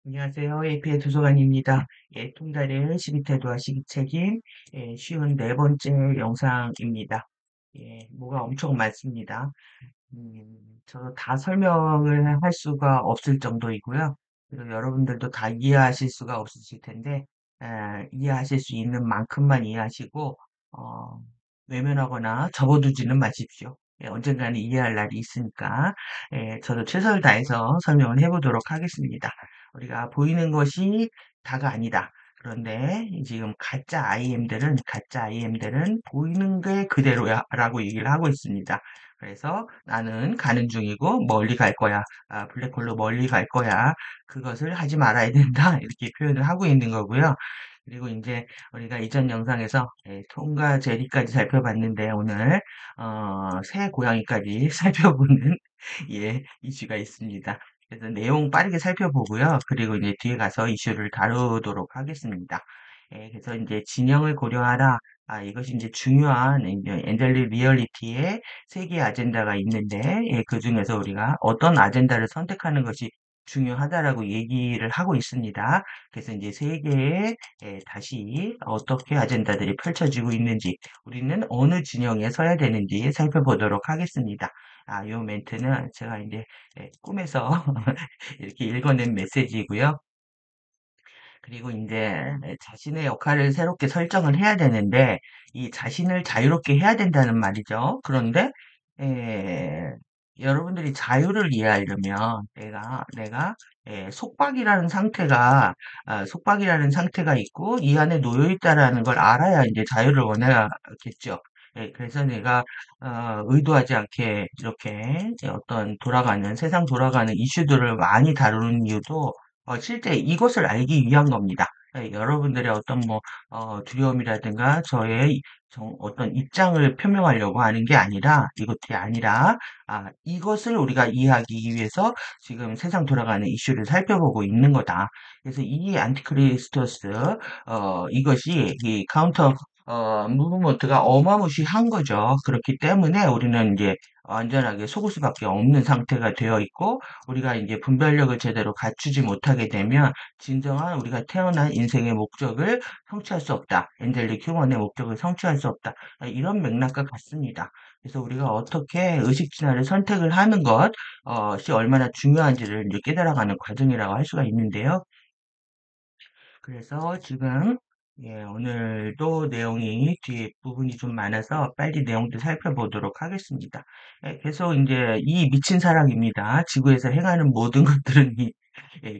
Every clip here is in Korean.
안녕하세요. AP의 도서관입니다. 예, 통달의 시기태도와 시기책임, 쉬운 네 번째 영상입니다. 예, 뭐가 엄청 많습니다. 저도 다 설명을 할 수가 없을 정도이고요. 그리고 여러분들도 다 이해하실 수가 없으실 텐데, 이해하실 수 있는 만큼만 이해하시고, 어, 외면하거나 접어두지는 마십시오. 예, 언젠가는 이해할 날이 있으니까, 저도 최선을 다해서 설명을 해보도록 하겠습니다. 우리가 보이는 것이 다가 아니다. 그런데 지금 가짜 IM들은 보이는 게 그대로야 라고 얘기를 하고 있습니다. 그래서 나는 가는 중이고 멀리 갈 거야. 블랙홀로 멀리 갈 거야. 그것을 하지 말아야 된다. 이렇게 표현을 하고 있는 거고요. 그리고 이제 우리가 이전 영상에서 톰과 제리까지 살펴봤는데 오늘 새 고양이까지 살펴보는 이슈가 있습니다. 그래서 내용 빠르게 살펴보고요. 그리고 이제 뒤에 가서 이슈를 다루도록 하겠습니다. 그래서 이제 진영을 고려하라. 이것이 이제 중요한 이제 엔젤리 리얼리티의 세 개의 아젠다가 있는데, 그 중에서 우리가 어떤 아젠다를 선택하는 것이 중요하다라고 얘기를 하고 있습니다. 그래서 이제 세 개의 다시 어떻게 아젠다들이 펼쳐지고 있는지, 우리는 어느 진영에 서야 되는지 살펴보도록 하겠습니다. 요 멘트는 제가 이제 꿈에서 이렇게 읽어낸 메시지이고요. 그리고 이제 자신의 역할을 새롭게 설정을 해야 되는데, 이 자신을 자유롭게 해야 된다는 말이죠. 그런데, 에, 여러분들이 자유를 이해하려면, 속박이라는 상태가 있고, 이 안에 놓여 있다라는 걸 알아야 이제 자유를 원하겠죠. 그래서 내가, 의도하지 않게 이렇게 세상 돌아가는 이슈들을 많이 다루는 이유도 실제 이것을 알기 위한 겁니다. 여러분들의 두려움이라든가 어떤 입장을 표명하려고 하는 게 아니라, 이것이 아니라, 이것을 우리가 이해하기 위해서 지금 세상 돌아가는 이슈를 살펴보고 있는 거다. 그래서 이 안티크리스토스, 이것이 이 카운터, 무브먼트가 어마무시한 거죠. 그렇기 때문에 우리는 이제 완전하게 속을 수밖에 없는 상태가 되어 있고, 우리가 이제 분별력을 제대로 갖추지 못하게 되면 진정한 우리가 태어난 인생의 목적을 성취할 수 없다. 엔젤릭 휴먼의 목적을 성취할 수 없다. 이런 맥락과 같습니다. 그래서 우리가 어떻게 의식 진화를 선택을 하는 것이 얼마나 중요한지를 이제 깨달아가는 과정이라고 할 수가 있는데요. 그래서 지금 오늘도 내용이 뒤에 부분이 좀 많아서 빨리 내용들 살펴보도록 하겠습니다. 계속 이제 이 미친 사랑입니다. 지구에서 행하는 모든 것들은 이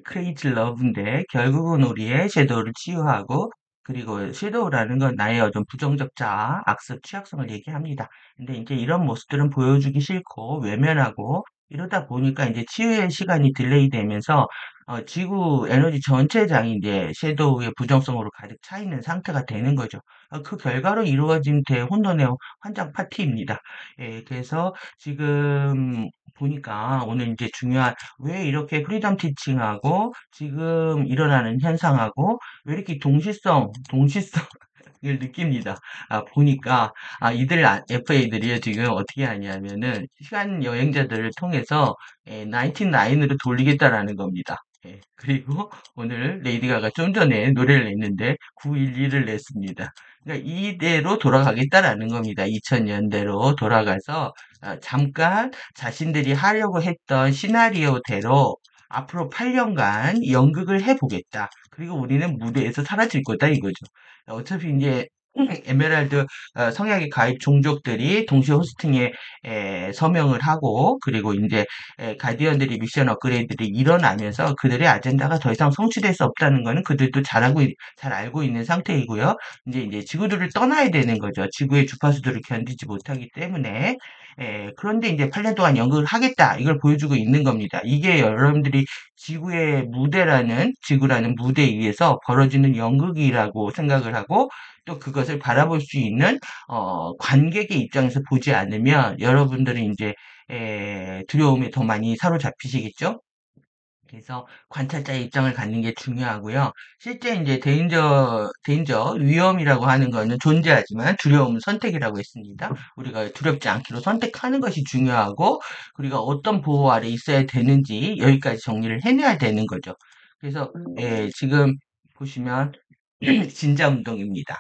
크레이지 러브인데 결국은 우리의 섀도우를 치유하고 그리고 섀도우라는 건 나의 어떤 부정적 자아, 악습, 취약성을 얘기합니다. 근데 이제 이런 모습들은 보여주기 싫고 외면하고 이러다 보니까 이제 치유의 시간이 딜레이 되면서 지구 에너지 전체장이 이제 섀도우의 부정성으로 가득 차 있는 상태가 되는 거죠. 그 결과로 이루어진 대혼돈의 환장 파티입니다. 그래서 지금 보니까 오늘 이제 중요한 왜 이렇게 프리덤 티칭하고 지금 일어나는 현상하고 왜 이렇게 동시성을 느낍니다. 보니까 이들 FA들이 지금 어떻게 하냐면은 시간 여행자들을 통해서 99으로 돌리겠다라는 겁니다. 그리고 오늘 레이디 가가 좀 전에 노래를 냈는데 911을 냈습니다. 그러니까 이대로 돌아가겠다라는 겁니다. 2000년대로 돌아가서 잠깐 자신들이 하려고 했던 시나리오대로 앞으로 8년간 연극을 해보겠다. 그리고 우리는 무대에서 사라질 거다 이거죠. 어차피 이제 에메랄드 성향의 가입 종족들이 동시에 호스팅에 서명을 하고 그리고 이제 가디언들이 미션 업그레이드를 일어나면서 그들의 아젠다가 더 이상 성취될 수 없다는 것은 그들도 잘 알고 있는 상태이고요. 이제 지구들을 떠나야 되는 거죠. 지구의 주파수들을 견디지 못하기 때문에 그런데 이제 8년 동안 연극을 하겠다 이걸 보여주고 있는 겁니다. 이게 여러분들이 지구라는 무대 위에서 벌어지는 연극이라고 생각을 하고 또 그것을 바라볼 수 있는 관객의 입장에서 보지 않으면 여러분들은 이제 두려움에 더 많이 사로잡히시겠죠? 그래서 관찰자의 입장을 갖는 게 중요하고요. 실제 이제 위험이라고 하는 거는 존재하지만 두려움은 선택이라고 했습니다. 우리가 두렵지 않기로 선택하는 것이 중요하고, 우리가 어떤 보호 아래 있어야 되는지 여기까지 정리를 해내야 되는 거죠. 그래서 지금 보시면 진자 운동입니다.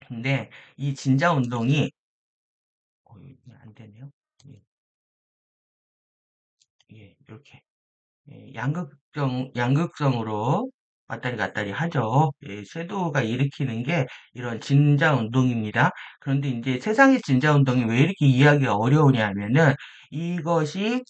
근데 이 진자 운동이 이게 안 되네요. 예, 예, 이렇게 양극성으로 왔다리 갔다리 하죠. 쇄도가 일으키는 게 이런 진자 운동입니다. 그런데 이제 세상의 진자 운동이 왜 이렇게 이해하기가 어려우냐면은 이것이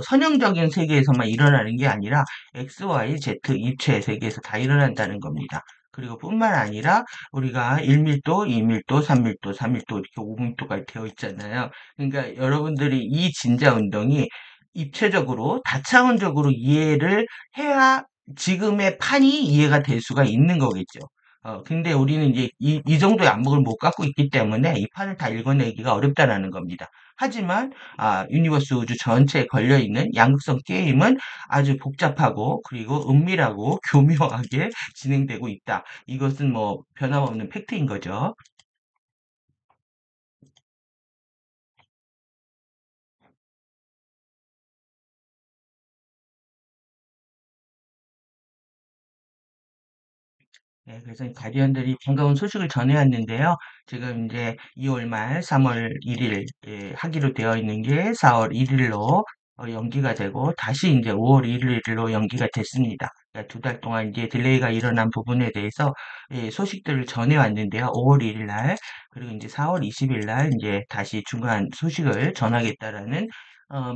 선형적인 세계에서만 일어나는 게 아니라 X, Y, Z 입체 세계에서 다 일어난다는 겁니다. 그리고 뿐만 아니라 우리가 1밀도, 2밀도, 3밀도, 4밀도 이렇게 5밀도까지 되어 있잖아요. 그러니까 여러분들이 이 진자 운동이 입체적으로 다차원적으로 이해를 해야 지금의 판이 이해가 될 수가 있는 거겠죠. 근데 우리는 이제 이 정도의 안목을 못 갖고 있기 때문에 이 판을 다 읽어내기가 어렵다라는 겁니다. 하지만 유니버스 우주 전체에 걸려 있는 양극성 게임은 아주 복잡하고 그리고 은밀하고 교묘하게 진행되고 있다. 이것은 뭐 변함없는 팩트인 거죠. 네, 그래서 가디언들이 반가운 소식을 전해왔는데요. 지금 이제 2월 말 3월 1일 하기로 되어 있는 게 4월 1일로 연기가 되고 다시 이제 5월 1일로 연기가 됐습니다. 그러니까 2달 동안 이제 딜레이가 일어난 부분에 대해서 소식들을 전해왔는데요. 5월 1일 날 그리고 이제 4월 20일 날 이제 다시 중간 소식을 전하겠다라는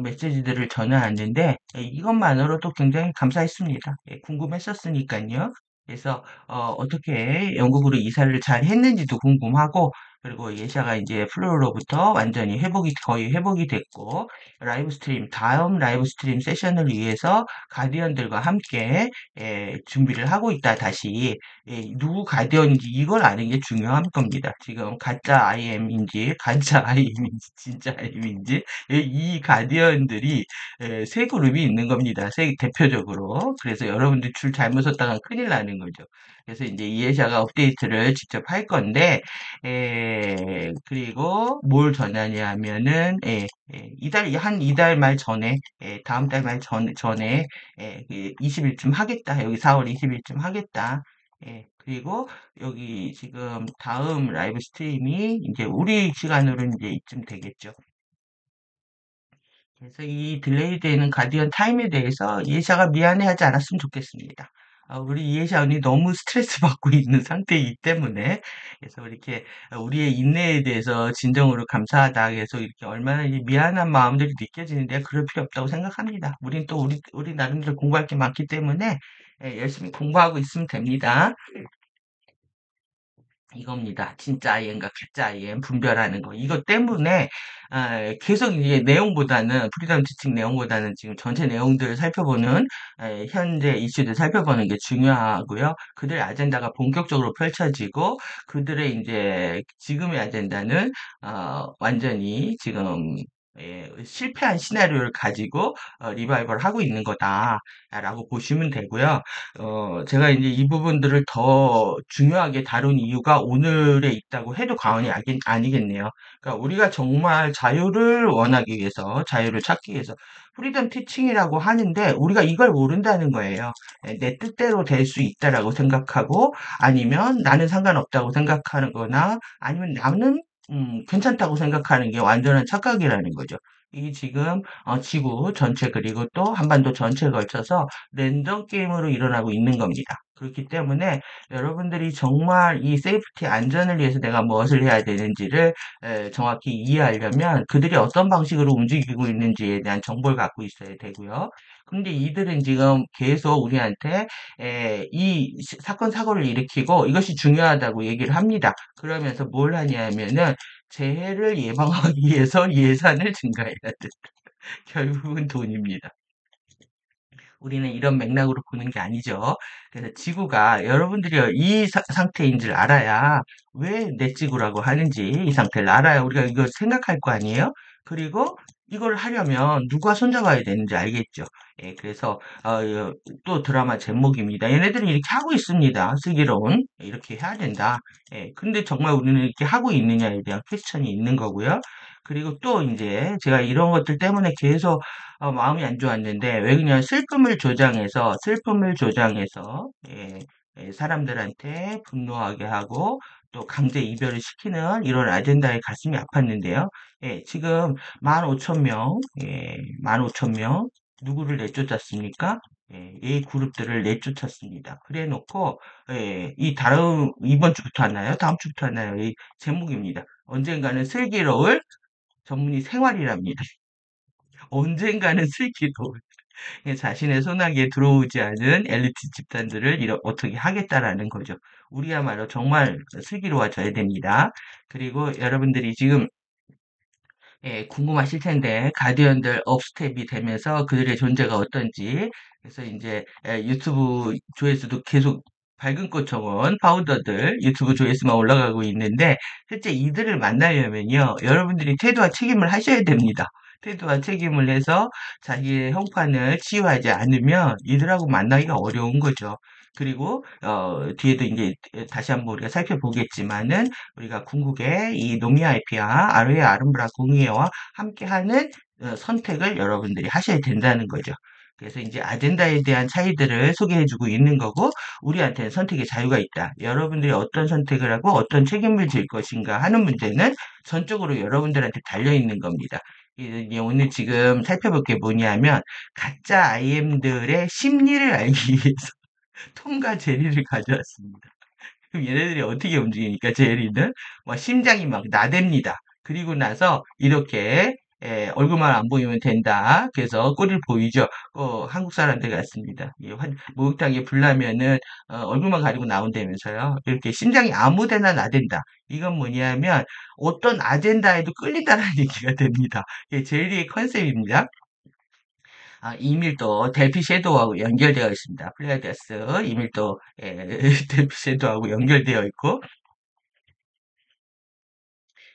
메시지들을 전해왔는데 이것만으로도 굉장히 감사했습니다. 궁금했었으니까요. 그래서 어떻게 영국으로 이사를 잘 했는지도 궁금하고, 그리고 예샤가 이제 플루로부터 완전히 거의 회복이 됐고, 다음 라이브 스트림 세션을 위해서 가디언들과 함께 준비를 하고 있다, 다시. 누구 가디언인지 이걸 아는 게 중요한 겁니다. 지금 가짜 IM인지, 가짜 IM인지, 진짜 IM인지, 이 가디언들이 세 그룹이 있는 겁니다. 대표적으로. 그래서 여러분들 줄 잘못 섰다가 큰일 나는 거죠. 그래서 이제 이해샤가 업데이트를 직접 할 건데, 그리고 뭘 전하냐 하면은, 한 이달 말 전에, 다음 달 말 전에, 20일쯤 하겠다. 여기 4월 20일쯤 하겠다. 그리고 여기 지금 다음 라이브 스트림이 이제 우리 시간으로 이제 이쯤 되겠죠. 그래서 이 딜레이 되는 가디언 타임에 대해서 이해샤가 미안해하지 않았으면 좋겠습니다. 우리 이해샤 언니 너무 스트레스 받고 있는 상태이기 때문에 그래서 이렇게 우리의 인내에 대해서 진정으로 감사하다 그래서 이렇게 얼마나 이 미안한 마음들이 느껴지는데 그럴 필요 없다고 생각합니다. 우린 또 우리 나름대로 공부할 게 많기 때문에 열심히 공부하고 있으면 됩니다. 이겁니다. 진짜 IM과 가짜 IM 분별하는 거. 이것 때문에 계속 이제 내용보다는 프리덤 지칭 내용보다는 지금 전체 내용들을 살펴보는 현재 이슈들 살펴보는 게 중요하고요. 그들의 아젠다가 본격적으로 펼쳐지고 그들의 이제 지금의 아젠다는 완전히 지금 실패한 시나리오를 가지고 리바이벌 하고 있는 거다라고 보시면 되고요. 제가 이제 이 부분들을 더 중요하게 다룬 이유가 오늘에 있다고 해도 과언이 아니겠네요. 그러니까 우리가 정말 자유를 원하기 위해서, 자유를 찾기 위해서 프리덤 티칭이라고 하는데 우리가 이걸 모른다는 거예요. 내 뜻대로 될 수 있다라고 생각하고 아니면 나는 상관없다고 생각하는 거나 아니면 나는 괜찮다고 생각하는 게 완전한 착각이라는 거죠. 이 지금 지구 전체 그리고 또 한반도 전체에 걸쳐서 랜덤 게임으로 일어나고 있는 겁니다. 그렇기 때문에 여러분들이 정말 이 세이프티 안전을 위해서 내가 무엇을 해야 되는지를 정확히 이해하려면 그들이 어떤 방식으로 움직이고 있는지에 대한 정보를 갖고 있어야 되고요. 근데 이들은 지금 계속 우리한테 사건 사고를 일으키고 이것이 중요하다고 얘기를 합니다. 그러면서 뭘 하냐면은 재해를 예방하기 위해서 예산을 증가해야 돼. 결국은 돈입니다. 우리는 이런 맥락으로 보는 게 아니죠. 그래서 지구가 여러분들이 이 상태인 줄 알아야 왜 내 지구라고 하는지 이 상태를 알아야 우리가 이걸 생각할 거 아니에요? 그리고 이걸 하려면 누가 손잡아야 되는지 알겠죠? 그래서 또 드라마 제목입니다. 얘네들이 이렇게 하고 있습니다. 슬기로운 이렇게 해야 된다. 근데 정말 우리는 이렇게 하고 있느냐에 대한 퀘스천이 있는 거고요. 그리고 또 이제 제가 이런 것들 때문에 계속 마음이 안 좋았는데 왜 그냥 슬픔을 조장해서 사람들한테 분노하게 하고 또 강제 이별을 시키는 이런 아젠다에 가슴이 아팠는데요. 지금 15,000명, 15,000명 누구를 내쫓았습니까? 이 그룹들을 내쫓았습니다. 그래 놓고 이 다음 이번 주부터 하나요? 다음 주부터 하나요? 이 제목입니다. 언젠가는 슬기로울 전문의 생활이랍니다. 언젠가는 슬기로울 자신의 손아귀에 들어오지 않은 엘리트 집단들을 어떻게 하겠다라는 거죠. 우리야말로 정말 슬기로워져야 됩니다. 그리고 여러분들이 지금 궁금하실 텐데 가디언들 업스텝이 되면서 그들의 존재가 어떤지 그래서 이제 유튜브 조회수도 계속 밝은 꽃 정원 파우더들 유튜브 조회수만 올라가고 있는데 실제 이들을 만나려면요 여러분들이 태도와 책임을 하셔야 됩니다. 태도와 책임을 해서 자기의 형판을 치유하지 않으면 이들하고 만나기가 어려운 거죠. 그리고 뒤에도 이제 다시 한번 우리가 살펴보겠지만은 우리가 궁극의 이 노미아이피아 아르헤 아름브라 공의회와 함께하는 선택을 여러분들이 하셔야 된다는 거죠. 그래서 이제 아젠다에 대한 차이들을 소개해주고 있는 거고 우리한테는 선택의 자유가 있다. 여러분들이 어떤 선택을 하고 어떤 책임을 질 것인가 하는 문제는 전적으로 여러분들한테 달려 있는 겁니다. 이제 오늘 지금 살펴볼 게 뭐냐면 가짜 IM들의 심리를 알기 위해서 톰과 제리를 가져왔습니다. 그럼 얘네들이 어떻게 움직이니까 제리는 막 심장이 막 나댑니다. 그리고 나서 이렇게 얼굴만 안 보이면 된다. 그래서 꼬리를 보이죠. 한국 사람들 같습니다. 목욕탕에 불나면은 얼굴만 가리고 나온다면서요. 이렇게 심장이 아무데나 나댄다. 이건 뭐냐면 어떤 아젠다에도 끌린다는 얘기가 됩니다. 이게 제리의 컨셉입니다. 이밀도 델피 섀도우하고 연결되어 있습니다. 플레이아디아스 이밀도 델피 섀도우하고 연결되어 있고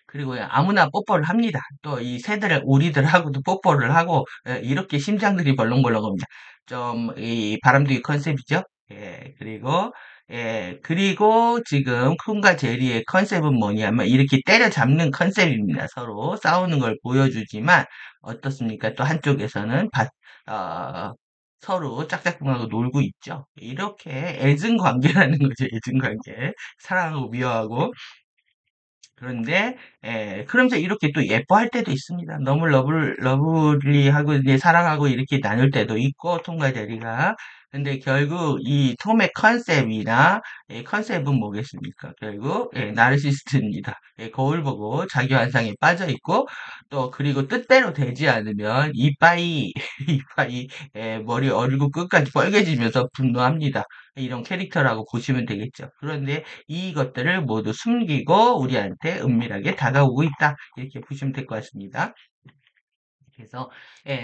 그리고 아무나 뽀뽀를 합니다. 또 이 새들 오리들하고도 뽀뽀를 하고 이렇게 심장들이 벌렁벌렁합니다. 좀 이 바람둥이 컨셉이죠. 그리고 지금 쿤과 제리의 컨셉은 뭐냐면 이렇게 때려잡는 컨셉입니다. 서로 싸우는 걸 보여주지만 어떻습니까? 또 한쪽에서는 어, 서로 짝짝꿍하고 놀고 있죠. 이렇게 애증 관계라는 거죠. 애증 관계. 사랑하고 미워하고 그런데 그러면서 이렇게 또 예뻐할 때도 있습니다. 너무 러블리하고 이제 사랑하고 이렇게 나눌 때도 있고 톰과 제리가 근데 결국 이 톰의 컨셉이나 컨셉은 뭐겠습니까? 결국 나르시스트입니다. 거울 보고 자기 환상에 빠져 있고 또 그리고 뜻대로 되지 않으면 이빠이 이빠이 머리 얼굴 끝까지 빨개지면서 분노합니다. 이런 캐릭터라고 보시면 되겠죠. 그런데 이것들을 모두 숨기고 우리한테 은밀하게 다가오고 있다. 이렇게 보시면 될 것 같습니다. 그래서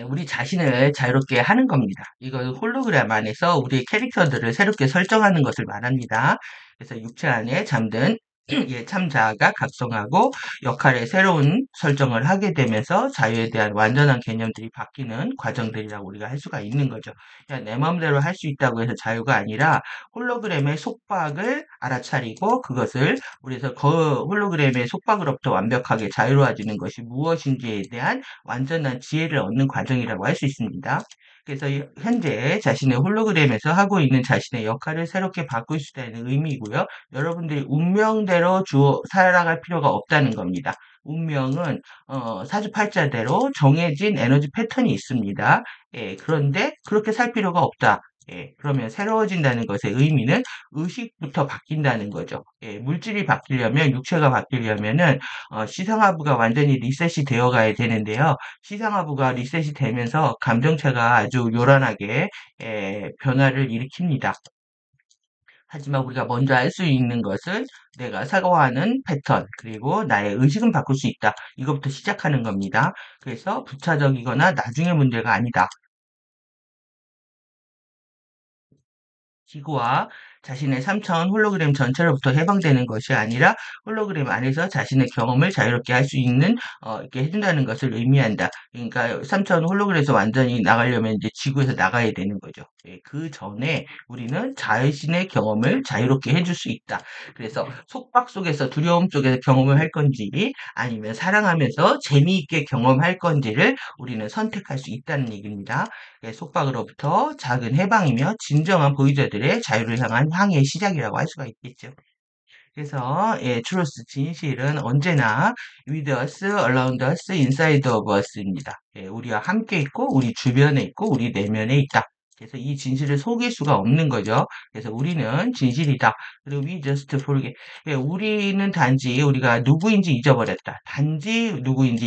우리 자신을 자유롭게 하는 겁니다. 이거 홀로그램 안에서 우리 캐릭터들을 새롭게 설정하는 것을 말합니다. 그래서 육체 안에 잠든 참자아가 각성하고 역할의 새로운 설정을 하게 되면서 자유에 대한 완전한 개념들이 바뀌는 과정들이라고 우리가 할 수가 있는 거죠. 그냥 내 마음대로 할 수 있다고 해서 자유가 아니라 홀로그램의 속박을 알아차리고 그것을 우리에서 그 홀로그램의 속박으로부터 완벽하게 자유로워지는 것이 무엇인지에 대한 완전한 지혜를 얻는 과정이라고 할 수 있습니다. 그래서 현재 자신의 홀로그램에서 하고 있는 자신의 역할을 새롭게 바꿀 수 있다는 의미이고요. 여러분들이 운명대로 살아갈 필요가 없다는 겁니다. 운명은 사주팔자대로 정해진 에너지 패턴이 있습니다. 그런데 그렇게 살 필요가 없다. 그러면 새로워진다는 것의 의미는 의식부터 바뀐다는 거죠. 물질이 바뀌려면 육체가 바뀌려면은 시상하부가 완전히 리셋이 되어 가야 되는데요. 시상하부가 리셋이 되면서 감정체가 아주 요란하게 변화를 일으킵니다. 하지만 우리가 먼저 알 수 있는 것은 내가 사고하는 패턴, 그리고 나의 의식은 바꿀 수 있다. 이것부터 시작하는 겁니다. 그래서 부차적이거나 나중의 문제가 아니다. 지구와 자신의 3차원 홀로그램 전체로부터 해방되는 것이 아니라 홀로그램 안에서 자신의 경험을 자유롭게 할 수 있는 이렇게 해준다는 것을 의미한다. 그러니까 3차원 홀로그램에서 완전히 나가려면 이제 지구에서 나가야 되는 거죠. 예, 그 전에 우리는 자신의 경험을 자유롭게 해줄 수 있다. 그래서 속박 속에서 두려움 속에서 경험을 할 건지 아니면 사랑하면서 재미있게 경험할 건지를 우리는 선택할 수 있다는 얘기입니다. 예, 속박으로부터 작은 해방이며 진정한 보유자들의 자유를 향한 항해의 시작이라고 할 수가 있겠죠. 그래서 예, truth, 진실은 언제나 with us, around us, inside of us입니다. 예, 우리와 함께 있고 우리 주변에 있고 우리 내면에 있다. 그래서 이 진실을 속일 수가 없는 거죠. 그래서 우리는 진실이다. 그리고 we just forget. 예, 우리는 단지 우리가 누구인지 잊어버렸다. 단지 누구인지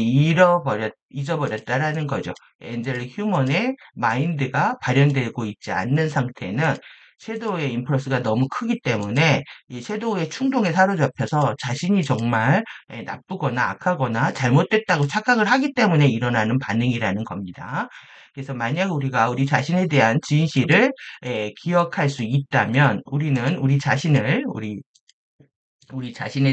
잊어버렸다라는 거죠. 엔젤릭 휴먼의 마인드가 발현되고 있지 않는 상태는 섀도우의 인플러스가 너무 크기 때문에 이 섀도우의 충동에 사로잡혀서 자신이 정말 나쁘거나 악하거나 잘못됐다고 착각을 하기 때문에 일어나는 반응이라는 겁니다. 그래서 만약 우리가 우리 자신에 대한 진실을 기억할 수 있다면 우리는 우리 자신에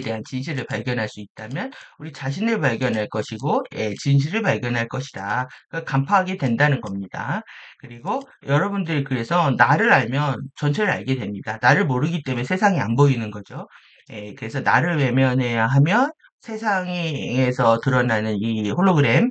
대한 진실을 발견할 수 있다면 우리 자신을 발견할 것이고 진실을 발견할 것이다. 그러니까 간파하게 된다는 겁니다. 그리고 여러분들이 그래서 나를 알면 전체를 알게 됩니다. 나를 모르기 때문에 세상이 안 보이는 거죠. 그래서 나를 외면해야 하면 세상에서 드러나는 이 홀로그램에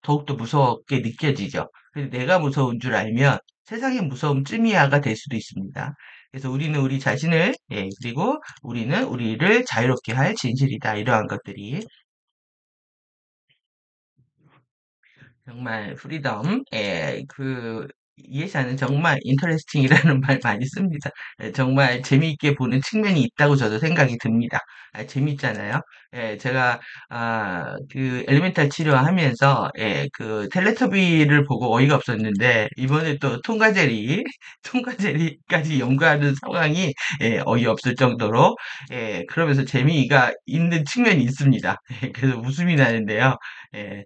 더욱더 무섭게 느껴지죠. 그래서 내가 무서운 줄 알면 세상의 무서움쯤이야가 될 수도 있습니다. 그래서 우리는 우리 자신을, 그리고 우리는 우리를 자유롭게 할 진실이다. 이러한 것들이 정말 프리덤, 이해샤는 정말 인터레스팅이라는 말 많이 씁니다. 정말 재미있게 보는 측면이 있다고 저도 생각이 듭니다. 재밌잖아요. 제가 그 엘리멘탈 치료하면서 그 텔레토비를 보고 어이가 없었는데 이번에 또 톰과 제리 톰과 제리까지 연구하는 상황이 어이없을 정도로 그러면서 재미가 있는 측면이 있습니다. 그래서 웃음이 나는데요. 예,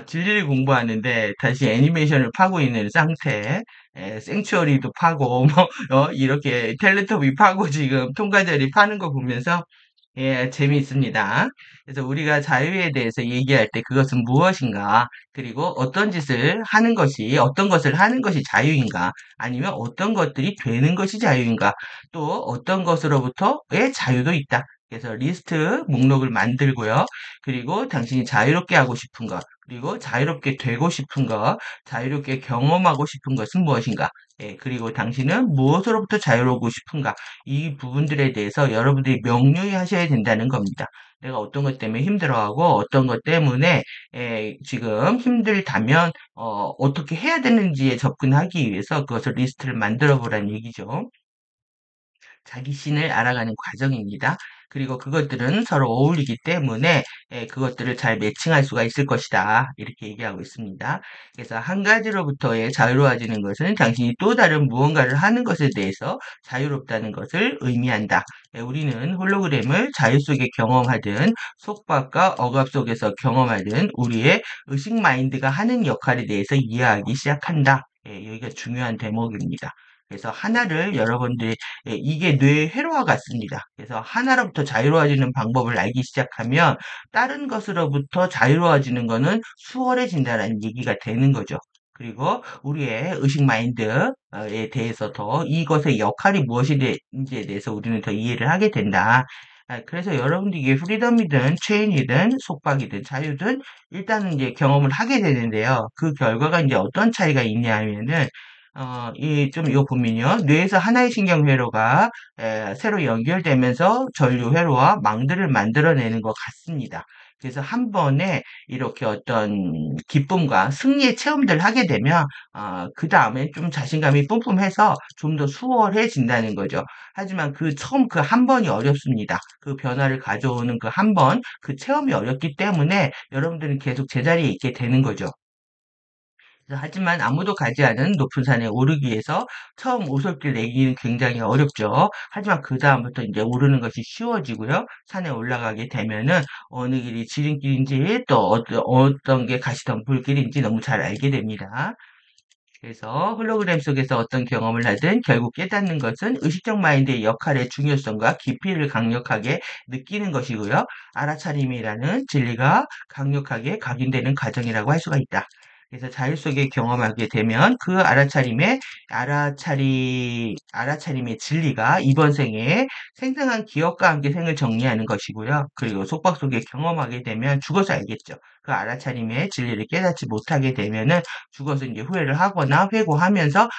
진리를 공부하는데 다시 애니메이션을 파고 있는 상태, 생츄어리도 파고, 뭐, 이렇게 텔레토비 파고 지금 통과제리 파는 거 보면서, 재미있습니다. 그래서 우리가 자유에 대해서 얘기할 때 그것은 무엇인가, 그리고 어떤 것을 하는 것이 자유인가, 아니면 어떤 것들이 되는 것이 자유인가, 또 어떤 것으로부터의 자유도 있다. 그래서 리스트 목록을 만들고요. 그리고 당신이 자유롭게 하고 싶은 것, 그리고 자유롭게 되고 싶은 것, 자유롭게 경험하고 싶은 것은 무엇인가? 그리고 당신은 무엇으로부터 자유로우고 싶은가? 이 부분들에 대해서 여러분들이 명료히 하셔야 된다는 겁니다. 내가 어떤 것 때문에 힘들어하고 어떤 것 때문에 지금 힘들다면 어떻게 해야 되는지에 접근하기 위해서 그것을 리스트를 만들어 보라는 얘기죠. 자기 신을 알아가는 과정입니다. 그리고 그것들은 서로 어울리기 때문에 그것들을 잘 매칭할 수가 있을 것이다. 이렇게 얘기하고 있습니다. 그래서 한 가지로부터의 자유로워지는 것은 당신이 또 다른 무언가를 하는 것에 대해서 자유롭다는 것을 의미한다. 우리는 홀로그램을 자유 속에 경험하든 속박과 억압 속에서 경험하든 우리의 의식 마인드가 하는 역할에 대해서 이해하기 시작한다. 여기가 중요한 대목입니다. 그래서 하나를 여러분들이 이게 뇌의 회로와 같습니다. 그래서 하나로부터 자유로워지는 방법을 알기 시작하면 다른 것으로부터 자유로워지는 것은 수월해진다는 얘기가 되는 거죠. 그리고 우리의 의식 마인드에 대해서 더 이것의 역할이 무엇인지에 대해서 우리는 더 이해를 하게 된다. 그래서 여러분들이 이게 프리덤이든 체인이든 속박이든 자유든 일단은 이제 경험을 하게 되는데요. 그 결과가 이제 어떤 차이가 있냐 하면은 이거 보면요. 뇌에서 하나의 신경회로가 새로 연결되면서 전류회로와 망들을 만들어내는 것 같습니다. 그래서 한 번에 이렇게 어떤 기쁨과 승리의 체험들을 하게 되면, 그 다음에 좀 자신감이 뿜뿜해서 좀 더 수월해진다는 거죠. 하지만 처음 그 한 번이 어렵습니다. 그 변화를 가져오는 그 한 번, 그 체험이 어렵기 때문에 여러분들은 계속 제자리에 있게 되는 거죠. 하지만 아무도 가지 않은 높은 산에 오르기 위해서 처음 오솔길 내기는 굉장히 어렵죠. 하지만 그다음부터 이제 오르는 것이 쉬워지고요. 산에 올라가게 되면은 어느 길이 지름길인지 또 어떤 게 가시덤불길인지 너무 잘 알게 됩니다. 그래서 홀로그램 속에서 어떤 경험을 하든 결국 깨닫는 것은 의식적 마인드의 역할의 중요성과 깊이를 강력하게 느끼는 것이고요. 알아차림이라는 진리가 강력하게 각인되는 과정이라고 할 수가 있다. 그래서 자율 속에 경험하게 되면 그 알아차림의 진리가 이번 생에 생생한 기억과 함께 생을 정리하는 것이고요. 그리고 속박 속에 경험하게 되면 죽어서 알겠죠. 그 알아차림의 진리를 깨닫지 못하게 되면은 죽어서 이제 후회를 하거나 회고하면서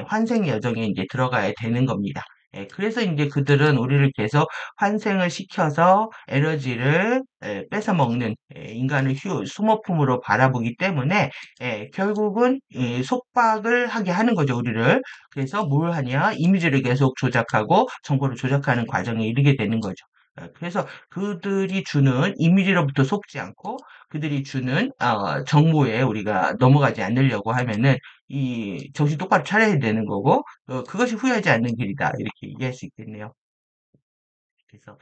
환생 여정에 이제 들어가야 되는 겁니다. 그래서 이제 그들은 우리를 계속 환생을 시켜서 에너지를 뺏어 먹는 인간을 수모품으로 바라보기 때문에 결국은 속박을 하게 하는 거죠, 우리를. 그래서 뭘 하냐? 이미지를 계속 조작하고 정보를 조작하는 과정에 이르게 되는 거죠. 그래서 그들이 주는 이미지로부터 속지 않고 그들이 주는 정보에 우리가 넘어가지 않으려고 하면은 이 정신 똑바로 차려야 되는 거고 그것이 후회하지 않는 길이다 이렇게 얘기할 수 있겠네요. 그래서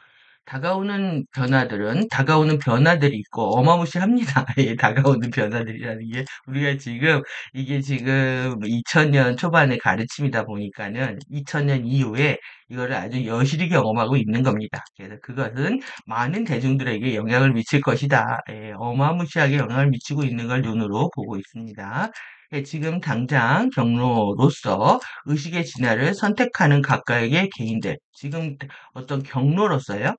다가오는 변화들이 있고 어마무시합니다. 예, 다가오는 변화들이라는 게 우리가 지금 이게 지금 2000년 초반의 가르침이다 보니까는 2000년 이후에 이거를 아주 여실히 경험하고 있는 겁니다. 그래서 그것은 많은 대중들에게 영향을 미칠 것이다. 예, 어마무시하게 영향을 미치고 있는 걸 눈으로 보고 있습니다. 예, 지금 당장 경로로서 의식의 진화를 선택하는 각각의 개인들, 지금 어떤 경로로서요.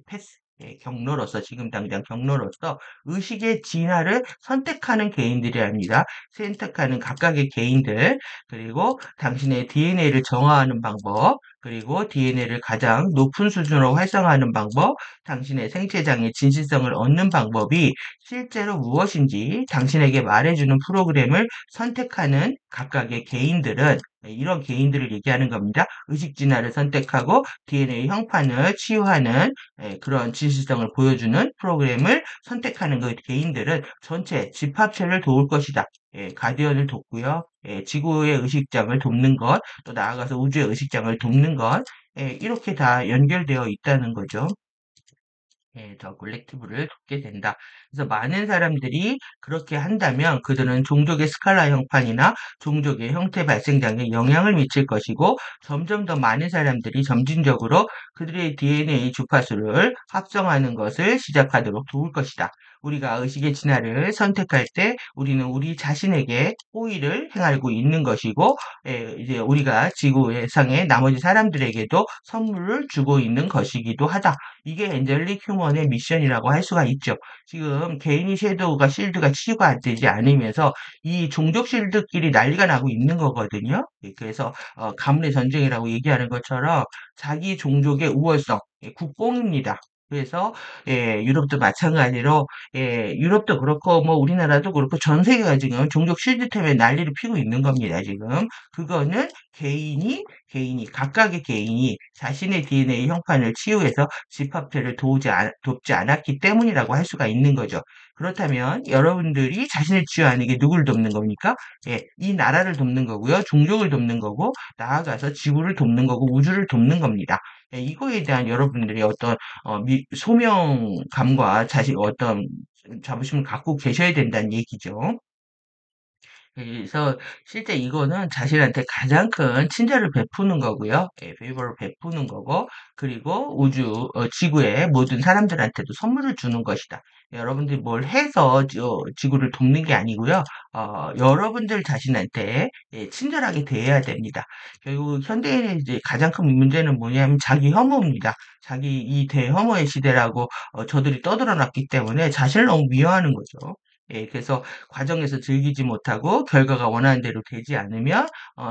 패스, 경로로서, 지금 당장 경로로서 의식의 진화를 선택하는 개인들이 아니라 선택하는 각각의 개인들, 그리고 당신의 DNA를 정화하는 방법, 그리고 DNA를 가장 높은 수준으로 활성화하는 방법, 당신의 생체장의 진실성을 얻는 방법이 실제로 무엇인지 당신에게 말해주는 프로그램을 선택하는 각각의 개인들은 이런 개인들을 얘기하는 겁니다. 의식 진화를 선택하고 DNA 형판을 치유하는 그런 진실성을 보여주는 프로그램을 선택하는 그 개인들은 전체 집합체를 도울 것이다. 가디언을 돕고요. 지구의 의식장을 돕는 것, 또 나아가서 우주의 의식장을 돕는 것, 이렇게 다 연결되어 있다는 거죠. 더 콜렉티브를 돕게 된다. 그래서 많은 사람들이 그렇게 한다면 그들은 종족의 스칼라 형판이나 종족의 형태 발생장에 영향을 미칠 것이고 점점 더 많은 사람들이 점진적으로 그들의 DNA 주파수를 합성하는 것을 시작하도록 도울 것이다. 우리가 의식의 진화를 선택할 때 우리는 우리 자신에게 호의를 행하고 있는 것이고 이제 우리가 지구의 상의 나머지 사람들에게도 선물을 주고 있는 것이기도 하다. 이게 엔젤릭 휴먼의 미션이라고 할 수가 있죠. 지금 개인이 섀도우가 실드가 치유가 안 되지 않으면서 이 종족 실드끼리 난리가 나고 있는 거거든요. 그래서 가문의 전쟁이라고 얘기하는 것처럼 자기 종족의 우월성, 국뽕입니다. 그래서 유럽도 마찬가지로 유럽도 그렇고 뭐 우리나라도 그렇고 전 세계가 지금 종족 실드 때문에 난리를 피고 있는 겁니다. 지금 그거는 각각의 개인이 자신의 DNA 형판을 치유해서 집합체를 돕지 않았기 때문이라고 할 수가 있는 거죠. 그렇다면 여러분들이 자신을 치유하는 게 누구를 돕는 겁니까? 이 나라를 돕는 거고요. 종족을 돕는 거고, 나아가서 지구를 돕는 거고, 우주를 돕는 겁니다. 이거에 대한 여러분들이 어떤 소명감과 어떤 자부심을 갖고 계셔야 된다는 얘기죠. 그래서 실제 이거는 자신한테 가장 큰 친절을 베푸는 거고요. 페이버를 베푸는 거고, 그리고 지구의 모든 사람들한테도 선물을 주는 것이다. 여러분들이 뭘 해서 지구를 돕는 게 아니고요. 여러분들 자신한테 친절하게 대해야 됩니다. 결국 현대인의 이제 가장 큰 문제는 뭐냐면 자기 혐오입니다. 자기 이 대혐오의 시대라고 저들이 떠들어놨기 때문에 자신을 너무 미워하는 거죠. 그래서 과정에서 즐기지 못하고 결과가 원하는 대로 되지 않으면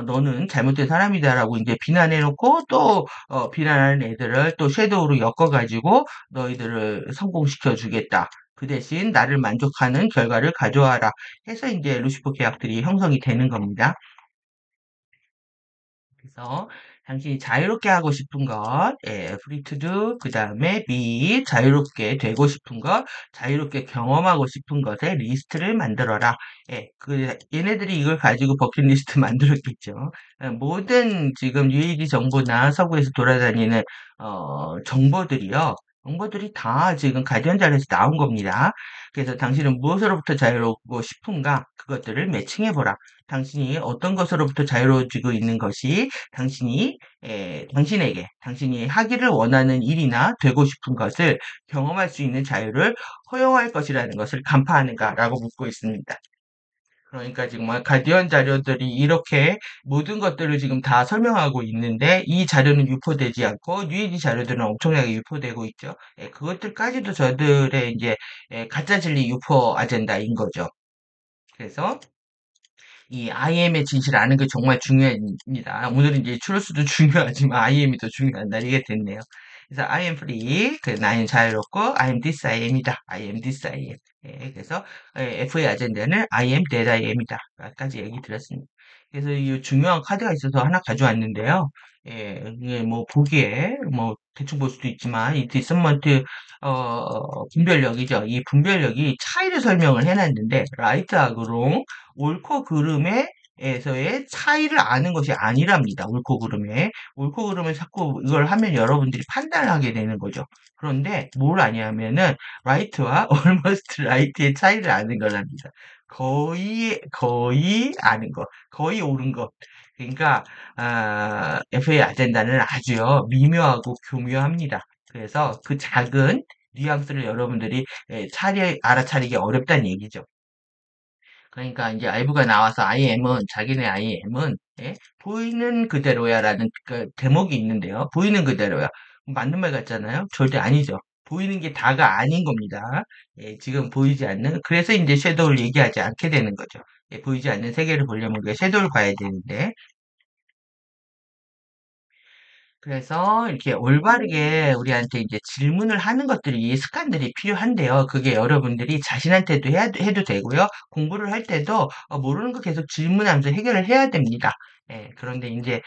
너는 잘못된 사람이다라고 이제 비난해놓고 또 비난하는 애들을 또 섀도우로 엮어가지고 너희들을 성공시켜 주겠다. 그 대신 나를 만족하는 결과를 가져와라 해서 이제 루시퍼 계약들이 형성이 되는 겁니다. 그래서 당신이 자유롭게 하고 싶은 것, free to do, 그 다음에 be, 자유롭게 되고 싶은 것, 자유롭게 경험하고 싶은 것의 리스트를 만들어라. 얘네들이 이걸 가지고 버킷리스트 만들었겠죠. 모든 지금 UAG 정보나 서구에서 돌아다니는, 정보들이요. 정보들이 다 지금 가디언 자료에서 나온 겁니다. 그래서 당신은 무엇으로부터 자유롭고 싶은가? 그것들을 매칭해보라. 당신이 어떤 것으로부터 자유로워지고 있는 것이 당신에게, 당신이 하기를 원하는 일이나 되고 싶은 것을 경험할 수 있는 자유를 허용할 것이라는 것을 간파하는가라고 묻고 있습니다. 그러니까 지금 뭐 가디언 자료들이 이렇게 모든 것들을 지금 다 설명하고 있는데 이 자료는 유포되지 않고 뉴에이지 자료들은 엄청나게 유포되고 있죠. 그것들까지도 저들의 이제 가짜 진리 유포 아젠다인 거죠. 그래서 이 IM의 진실을 아는 게 정말 중요합니다. 오늘은 이제 추로스도 중요하지만 IM이 더 중요한 날이 됐네요. 그래서 I am free, 나는 자유롭고 I am this I am이다. I am this I am. 그래서 FA 아젠다는 I am that I am이다. 까지 얘기 드렸습니다. 그래서 이 중요한 카드가 있어서 하나 가져왔는데요. 이게 뭐 보기에 뭐 대충 볼 수도 있지만 이 디스먼트 분별력이죠. 이 분별력이 차이를 설명을 해놨는데 라이트하고 롱 옳고 그름에서의 차이를 아는 것이 아니랍니다. 옳고 그름에. 옳고 그름을 자꾸 이걸 하면 여러분들이 판단을 하게 되는 거죠. 그런데 뭘 아냐면은 right와 almost right의 차이를 아는 거랍니다. 거의 아는 것, 거의 옳은 것. 그러니까 FA 아젠다는 아주요 미묘하고 교묘합니다. 그래서 그 작은 뉘앙스를 여러분들이 알아차리기 어렵다는 얘기죠. 그러니까 이제 알부가 나와서 IM은 자기네 IM은 보이는 그대로야라는 그 대목이 있는데요. 보이는 그대로야. 맞는 말 같잖아요. 절대 아니죠. 보이는 게 다가 아닌 겁니다. 지금 보이지 않는 그래서 이제 섀도우를 얘기하지 않게 되는 거죠. 보이지 않는 세계를 보려면 그 섀도우를 봐야 되는데 그래서 이렇게 올바르게 우리한테 이제 질문을 하는 것들이 습관들이 필요한데요. 그게 여러분들이 자신한테도 해도 되고요. 공부를 할 때도 모르는 거 계속 질문하면서 해결을 해야 됩니다. 그런데 이제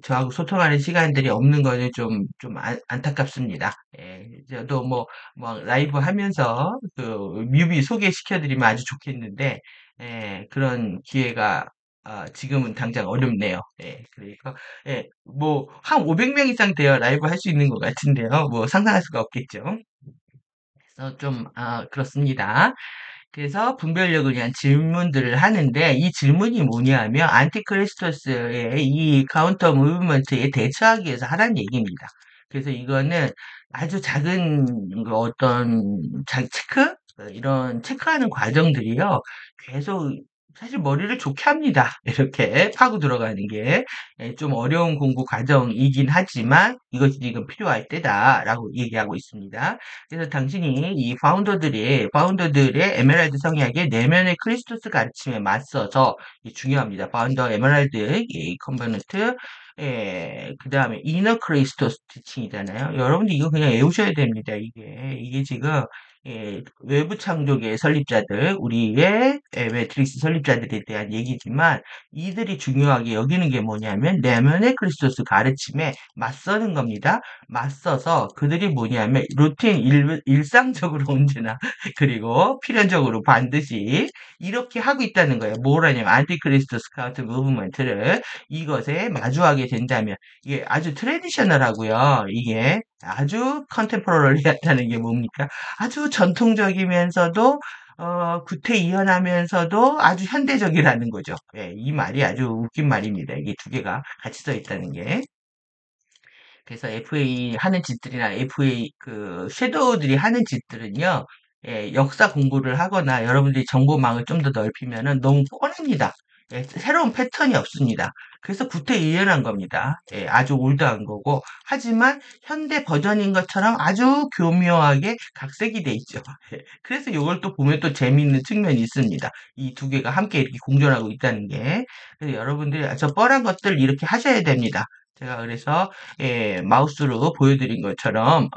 저하고 소통하는 시간들이 없는 거는 좀 안타깝습니다. 저도 뭐 라이브 하면서 그 뮤비 소개시켜드리면 아주 좋겠는데 그런 기회가 지금은 당장 어렵네요. 그러니까 뭐, 한 500명 이상 돼야 라이브 할 수 있는 것 같은데요. 뭐, 상상할 수가 없겠죠. 그래서 좀, 그렇습니다. 그래서 분별력을 위한 질문들을 하는데, 이 질문이 뭐냐면, 안티크리스토스의 이 카운터 무브먼트에 대처하기 위해서 하라는 얘기입니다. 그래서 이거는 아주 작은 체크? 이런 체크하는 과정들이요. 계속 사실 머리를 좋게 합니다. 이렇게 파고 들어가는 게 좀 어려운 공부 과정이긴 하지만 이것이 지금 필요할 때다라고 얘기하고 있습니다. 그래서 당신이 이 파운더들의 에메랄드 성향의 내면의 크리스토스 가르침에 맞서서 중요합니다. 파운더 에메랄드 이 컨버넌트 그 다음에 이너 크리스토스 티칭이잖아요. 여러분들 이거 그냥 외우셔야 됩니다. 이게 지금 외부 창조계의 설립자들, 우리의 매트릭스 설립자들에 대한 얘기지만 이들이 중요하게 여기는 게 뭐냐면 내면의 그리스도스 가르침에 맞서는 겁니다. 맞서서 그들이 뭐냐면 루틴 일상적으로 언제나 그리고 필연적으로 반드시 이렇게 하고 있다는 거예요. 뭘 하냐면 안티크리스토 스카우트 무브먼트를 이것에 마주하게 된다면 이게 아주 트레디셔널하고요. 이게 아주 컨템포러리하다는 게 뭡니까? 아주 전통적이면서도 구태의연하면서도 아주 현대적이라는 거죠. 이 말이 아주 웃긴 말입니다. 이게 두 개가 같이 써 있다는 게. 그래서 FA 하는 짓들이나 FA 그 섀도우들이 하는 짓들은요. 역사 공부를 하거나 여러분들이 정보망을 좀 더 넓히면은 너무 뻔합니다. 새로운 패턴이 없습니다. 그래서 구태의연한 겁니다. 아주 올드한 거고 하지만 현대 버전인 것처럼 아주 교묘하게 각색이 돼 있죠. 그래서 이걸 또 보면 또 재미있는 측면이 있습니다. 이 두 개가 함께 이렇게 공존하고 있다는 게. 그래서 여러분들이 저 뻔한 것들 이렇게 하셔야 됩니다. 제가 그래서 마우스로 보여드린 것처럼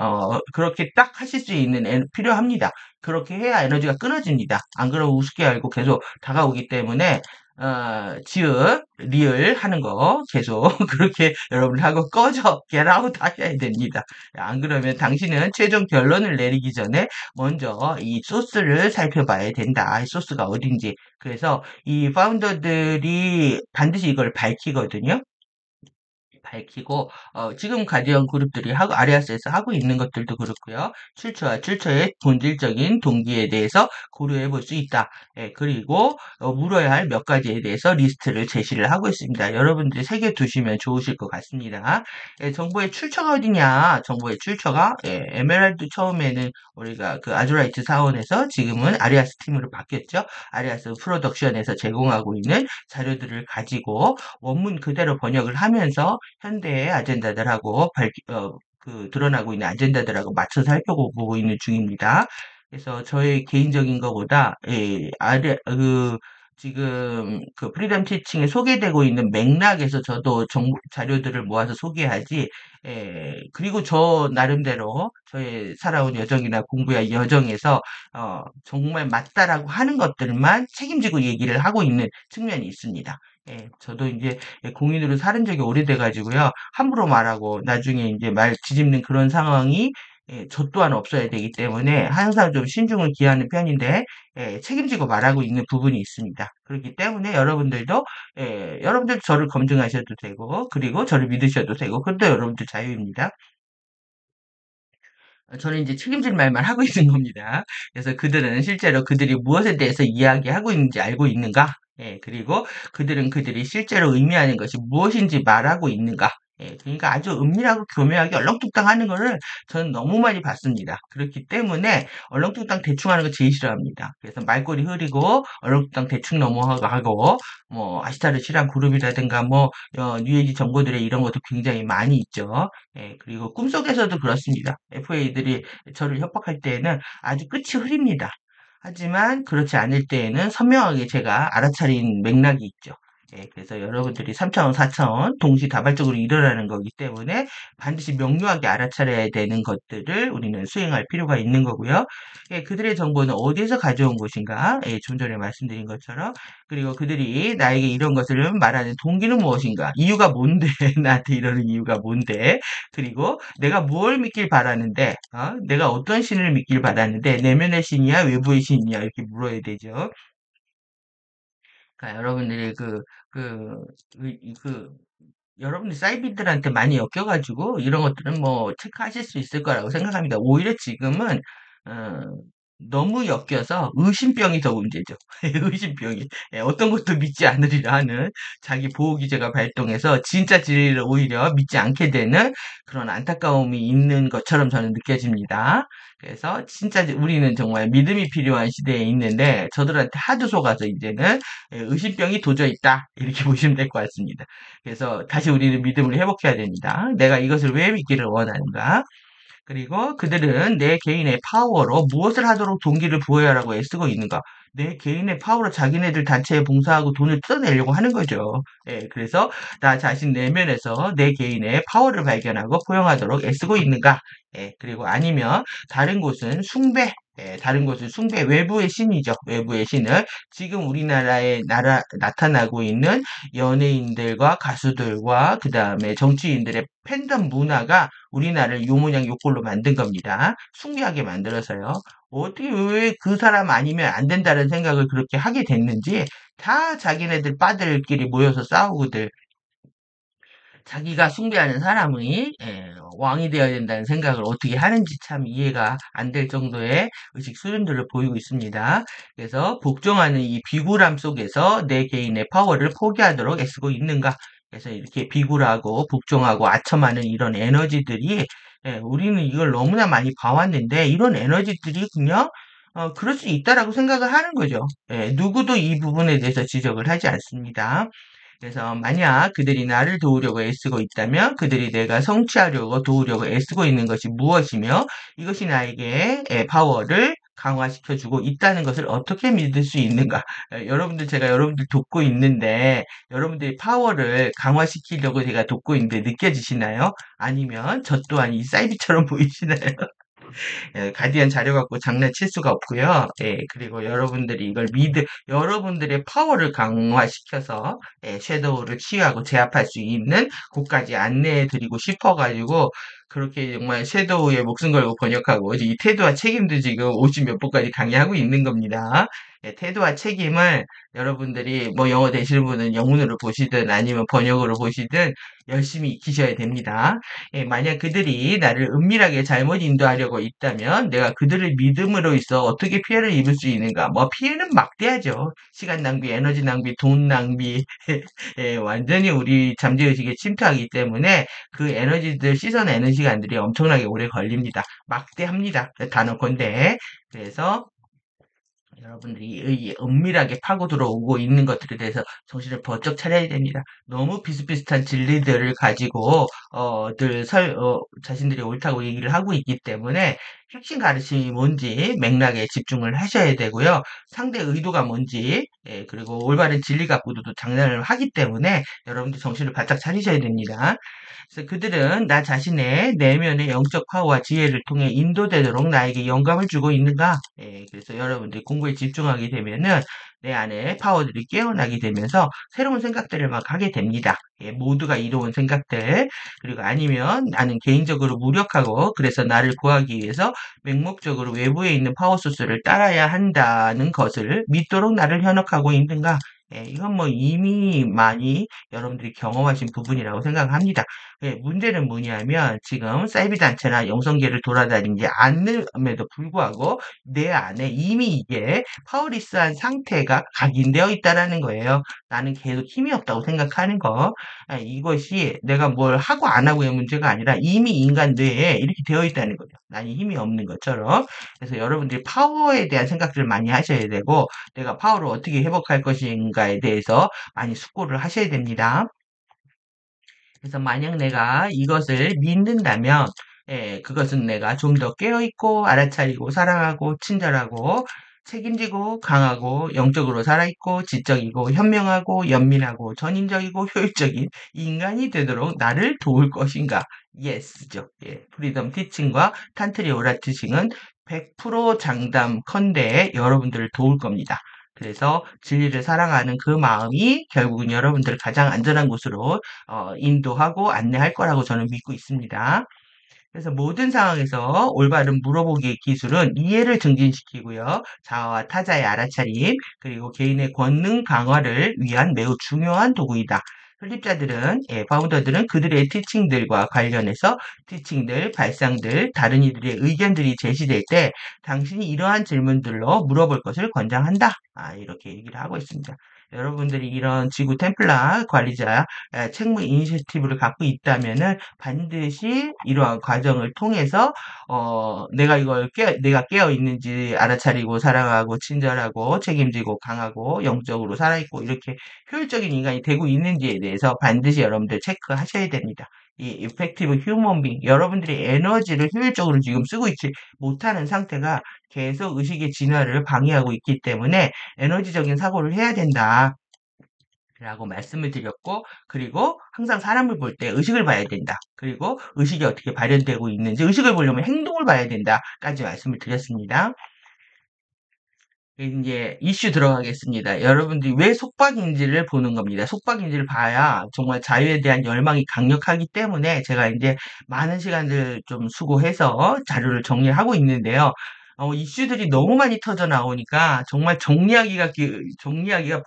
그렇게 딱 하실 수 있는 필요합니다. 그렇게 해야 에너지가 끊어집니다. 안 그러면 우습게 알고 계속 다가오기 때문에 지읒, 리을 하는 거 계속 그렇게 여러분 하고 꺼져, get out 하셔야 됩니다. 안 그러면 당신은 최종 결론을 내리기 전에 먼저 이 소스를 살펴봐야 된다. 이 소스가 어딘지. 그래서 이 파운더들이 반드시 이걸 밝히거든요. 밝히고 지금 가디언 그룹들이 하고 아리아스에서 하고 있는 것들도 그렇고요. 출처의 본질적인 동기에 대해서 고려해 볼 수 있다. 예, 그리고 물어야 할 몇 가지에 대해서 리스트를 제시를 하고 있습니다. 여러분들이 새겨 두시면 좋으실 것 같습니다. 예, 정보의 출처가 어디냐? 정보의 출처가 에메랄드 처음에는 우리가 그 아즈라이트 사원에서 지금은 아리아스 팀으로 바뀌었죠. 아리아스 프로덕션에서 제공하고 있는 자료들을 가지고 원문 그대로 번역을 하면서 현대의 아젠다들하고 드러나고 있는 아젠다들하고 맞춰 살펴보고 있는 중입니다. 그래서 저의 개인적인 것보다, 지금 그 프리덤 티칭에 소개되고 있는 맥락에서 저도 정보, 자료들을 모아서 소개하지, 그리고 저 나름대로 저의 살아온 여정이나 공부의 여정에서, 정말 맞다라고 하는 것들만 책임지고 얘기를 하고 있는 측면이 있습니다. 예, 저도 이제 공인으로 살은 적이 오래돼가지고요. 함부로 말하고 나중에 이제 말 뒤집는 그런 상황이 저 또한 없어야 되기 때문에 항상 좀 신중을 기하는 편인데 책임지고 말하고 있는 부분이 있습니다. 그렇기 때문에 여러분들도 저를 검증하셔도 되고 그리고 저를 믿으셔도 되고 그것도 여러분들 자유입니다. 저는 이제 책임질 말만 하고 있는 겁니다. 그래서 그들은 실제로 그들이 무엇에 대해서 이야기하고 있는지 알고 있는가? 예, 그리고 그들은 그들이 실제로 의미하는 것이 무엇인지 말하고 있는가? 예, 그러니까 아주 은밀하고 교묘하게 얼렁뚱땅 하는 거를 저는 너무 많이 봤습니다. 그렇기 때문에 얼렁뚱땅 대충 하는 거 제일 싫어합니다. 그래서 말꼬리 흐리고 얼렁뚱땅 대충 넘어가고 뭐 아시타르 시랑 그룹이라든가 뭐 뉴에이지 정보들의 이런 것도 굉장히 많이 있죠. 예, 그리고 꿈속에서도 그렇습니다. FA들이 저를 협박할 때에는 아주 끝이 흐립니다. 하지만 그렇지 않을 때에는 선명하게 제가 알아차린 맥락이 있죠. 예, 그래서 여러분들이 3차원, 4차원 동시다발적으로 일어나는 거기 때문에 반드시 명료하게 알아차려야 되는 것들을 우리는 수행할 필요가 있는 거고요. 예, 그들의 정보는 어디에서 가져온 것인가? 예, 좀 전에 말씀드린 것처럼 그리고 그들이 나에게 이런 것을 말하는 동기는 무엇인가? 이유가 뭔데? 나한테 이러는 이유가 뭔데? 그리고 내가 뭘 믿길 바라는데, 내가 어떤 신을 믿길 바라는데, 내면의 신이야, 외부의 신이야, 이렇게 물어야 되죠. 그러니까 여러분들이 여러분들 사이비들한테 많이 엮여가지고, 이런 것들은 뭐, 체크하실 수 있을 거라고 생각합니다. 오히려 지금은, 어, 너무 엮여서 의심병이 더 문제죠. 의심병이. 예, 어떤 것도 믿지 않으리라 하는 자기 보호기제가 발동해서 진짜 진리를 오히려 믿지 않게 되는 그런 안타까움이 있는 것처럼 저는 느껴집니다. 그래서 진짜 우리는 정말 믿음이 필요한 시대에 있는데 저들한테 하도 속아서 이제는 의심병이 도져 있다. 이렇게 보시면 될 것 같습니다. 그래서 다시 우리는 믿음을 회복해야 됩니다. 내가 이것을 왜 믿기를 원하는가? 그리고 그들은 내 개인의 파워로 무엇을 하도록 동기를 부여하라고 애쓰고 있는가? 내 개인의 파워로 자기네들 단체에 봉사하고 돈을 뜯어내려고 하는 거죠. 예, 그래서 나 자신 내면에서 내 개인의 파워를 발견하고 포용하도록 애쓰고 있는가? 예, 그리고 아니면 다른 곳은 숭배, 외부의 신이죠. 외부의 신을 지금 우리나라에 나타나고 있는 연예인들과 가수들과 그 다음에 정치인들의 팬덤 문화가 우리나라를 요 모양 요 꼴로 만든 겁니다. 숭배하게 만들어서요. 어떻게 왜 그 사람 아니면 안 된다는 생각을 그렇게 하게 됐는지 다 자기네들 빠들끼리 모여서 싸우고들 자기가 숭배하는 사람이 왕이 되어야 된다는 생각을 어떻게 하는지 참 이해가 안 될 정도의 의식 수준들을 보이고 있습니다. 그래서 복종하는 이 비굴함 속에서 내 개인의 파워를 포기하도록 애쓰고 있는가? 그래서 이렇게 비굴하고 복종하고 아첨하는 이런 에너지들이 우리는 이걸 너무나 많이 봐왔는데 이런 에너지들이 그냥 그럴 수 있다라고 생각을 하는 거죠. 누구도 이 부분에 대해서 지적을 하지 않습니다. 그래서 만약 그들이 나를 도우려고 애쓰고 있다면 그들이 내가 성취하려고 도우려고 애쓰고 있는 것이 무엇이며 이것이 나에게 파워를 강화시켜주고 있다는 것을 어떻게 믿을 수 있는가? 제가 여러분들 돕고 있는데 여러분들이 파워를 강화시키려고 제가 돕고 있는데 느껴지시나요? 아니면 저 또한 이 사이비처럼 보이시나요? 가디언 자료 갖고 장난칠 수가 없고요. 그리고 여러분들의 파워를 강화시켜서 섀도우를 치유하고 제압할 수 있는 곳까지 안내해 드리고 싶어가지고 그렇게 정말 섀도우에 목숨 걸고 번역하고 이 태도와 책임도 지금 50몇 번까지 강의하고 있는 겁니다. 태도와 책임을 여러분들이 뭐 영어 되시는 분은 영문으로 보시든 아니면 번역으로 보시든 열심히 익히셔야 됩니다. 만약 그들이 나를 은밀하게 잘못 인도하려고 있다면 내가 그들을 믿음으로 있어 어떻게 피해를 입을 수 있는가? 뭐 피해는 막대하죠. 시간 낭비, 에너지 낭비, 돈 낭비, 완전히 우리 잠재의식에 침투하기 때문에 그 에너지들 씻어내는 시간들이 엄청나게 오래 걸립니다. 막대합니다. 단언컨대. 그래서 여러분들이 이 은밀하게 파고 들어오고 있는 것들에 대해서 정신을 번쩍 차려야 됩니다. 너무 비슷비슷한 진리들을 가지고 자신들이 옳다고 얘기를 하고 있기 때문에 핵심 가르침이 뭔지 맥락에 집중을 하셔야 되고요. 상대 의도가 뭔지 그리고 올바른 진리 갖고도 장난을 하기 때문에 여러분들 정신을 바짝 차리셔야 됩니다. 그래서 그들은 나 자신의 내면의 영적 파워와 지혜를 통해 인도되도록 나에게 영감을 주고 있는가? 그래서 여러분들이 공부에 집중하게 되면은 내 안에 파워들이 깨어나게 되면서 새로운 생각들을 막 하게 됩니다. 모두가 이로운 생각들, 그리고 아니면 나는 개인적으로 무력하고 그래서 나를 구하기 위해서 맹목적으로 외부에 있는 파워 소스를 따라야 한다는 것을 믿도록 나를 현혹하고 있는가? 이건 뭐 이미 많이 여러분들이 경험하신 부분이라고 생각합니다. 문제는 뭐냐면 지금 사이비 단체나 영성계를 돌아다니지 않음에도 불구하고 내 안에 이미 이게 파워리스한 상태가 각인되어 있다라는 거예요. 나는 계속 힘이 없다고 생각하는 거. 이것이 내가 뭘 하고 안 하고의 문제가 아니라 이미 인간 뇌에 이렇게 되어 있다는 거죠. 나는 힘이 없는 것처럼. 그래서 여러분들이 파워에 대한 생각들을 많이 하셔야 되고 내가 파워를 어떻게 회복할 것인가에 대해서 많이 숙고를 하셔야 됩니다. 그래서 만약 내가 이것을 믿는다면, 그것은 내가 좀 더 깨어있고, 알아차리고, 사랑하고, 친절하고, 책임지고, 강하고, 영적으로 살아있고, 지적이고, 현명하고, 연민하고, 전인적이고, 효율적인 인간이 되도록 나를 도울 것인가? 예스죠. 프리덤 티칭과 탄트리 오라 티칭은 100% 장담컨대 여러분들을 도울 겁니다. 그래서 진리를 사랑하는 그 마음이 결국은 여러분들을 가장 안전한 곳으로 인도하고 안내할 거라고 저는 믿고 있습니다. 그래서 모든 상황에서 올바른 물어보기의 기술은 이해를 증진시키고요. 자아와 타자의 알아차림, 그리고 개인의 권능 강화를 위한 매우 중요한 도구이다. 설립자들은, 파운더들은 그들의 티칭들과 관련해서 티칭들, 발상들, 다른 이들의 의견들이 제시될 때 당신이 이러한 질문들로 물어볼 것을 권장한다. 이렇게 얘기를 하고 있습니다. 여러분들이 이런 지구 템플라 관리자 책무 이니셔티브를 갖고 있다면은 반드시 이러한 과정을 통해서 내가 깨어 있는지 알아차리고 사랑하고 친절하고 책임지고 강하고 영적으로 살아있고 이렇게 효율적인 인간이 되고 있는지에 대해서 반드시 여러분들 체크하셔야 됩니다. 이 이펙티브 휴먼 빙 여러분들이 에너지를 효율적으로 지금 쓰고 있지 못하는 상태가 계속 의식의 진화를 방해하고 있기 때문에 에너지적인 사고를 해야 된다. 라고 말씀을 드렸고, 그리고 항상 사람을 볼 때 의식을 봐야 된다. 그리고 의식이 어떻게 발현되고 있는지, 의식을 보려면 행동을 봐야 된다까지 말씀을 드렸습니다. 이제 이슈 들어가겠습니다. 여러분들이 왜 속박인지를 보는 겁니다. 속박인지를 봐야 정말 자유에 대한 열망이 강력하기 때문에 제가 이제 많은 시간을 좀 수고해서 자료를 정리하고 있는데요. 이슈들이 너무 많이 터져 나오니까 정말 정리하기가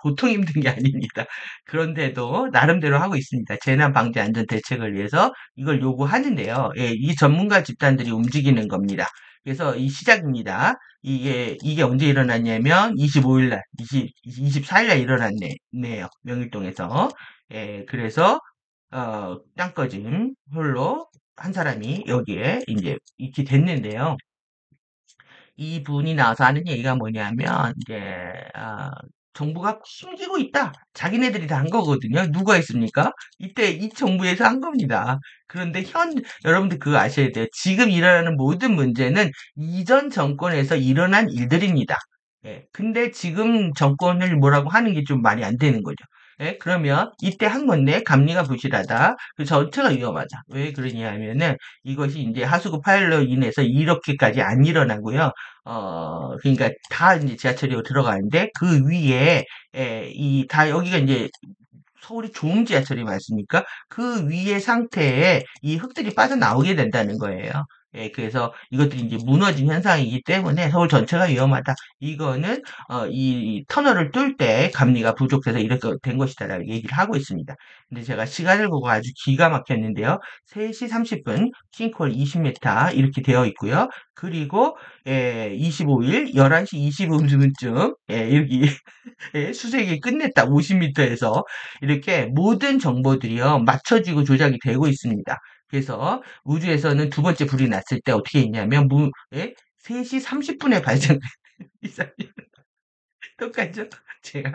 보통 힘든 게 아닙니다. 그런데도 나름대로 하고 있습니다. 재난 방지 안전 대책을 위해서 이걸 요구하는데요. 이 전문가 집단들이 움직이는 겁니다. 그래서 이 시작입니다. 이게 언제 일어났냐면 25일 날, 24일 날 일어났네요. 명일동에서. 그래서 땅 꺼짐 홀로 한 사람이 여기에 이제 있게 됐는데요. 이분이 나와서 하는 얘기가 뭐냐면 이제 정부가 숨기고 있다. 자기네들이 다 한 거거든요. 누가 했습니까? 이때 이 정부에서 한 겁니다. 그런데 여러분들 그거 아셔야 돼요. 지금 일어나는 모든 문제는 이전 정권에서 일어난 일들입니다. 근데 지금 정권을 뭐라고 하는 게 좀 말이 안 되는 거죠. 그러면 이때 한 건데 감리가 부실하다. 그 전체가 위험하다. 왜 그러냐 하면은 이것이 이제 하수구 파열로 인해서 이렇게까지 안 일어나고요. 그러니까 다 이제 지하철이 들어가는데 그 위에 여기가 이제 서울이 좋은 지하철이 많습니까? 그 위의 상태에 이 흙들이 빠져나오게 된다는 거예요. 그래서 이것들이 이제 무너진 현상이기 때문에 서울 전체가 위험하다. 이거는 이 터널을 뚫을 때 감리가 부족해서 이렇게 된 것이다라고 얘기를 하고 있습니다. 근데 제가 시간을 보고 아주 기가 막혔는데요. 3시 30분 킹콜 20m 이렇게 되어 있고요. 그리고 25일 11시 25분쯤 이렇게 수색이 끝냈다. 50m에서 이렇게 모든 정보들이요 맞춰지고 조작이 되고 있습니다. 그래서 우주에서는 두 번째 불이 났을 때 어떻게 했냐면 3시 30분에 발생 이상해요. 똑같죠? 제가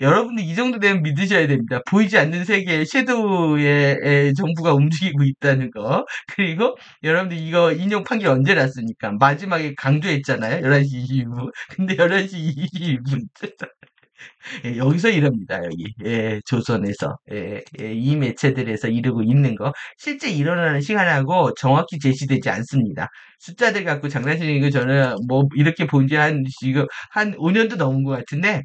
여러분들 이 정도 되면 믿으셔야 됩니다. 보이지 않는 세계에 섀도우의 정부가 움직이고 있다는 거. 그리고 여러분들 이거 인용 판결 언제 났습니까? 마지막에 강조했잖아요. 11시 22분. 근데 11시 22분. 여기서 이럽니다. 여기 조선에서 이 매체들에서 이러고 있는 거 실제 일어나는 시간하고 정확히 제시되지 않습니다. 숫자들 갖고 장난치는 거 저는 뭐 이렇게 본 지 한 지금 한 5년도 넘은 것 같은데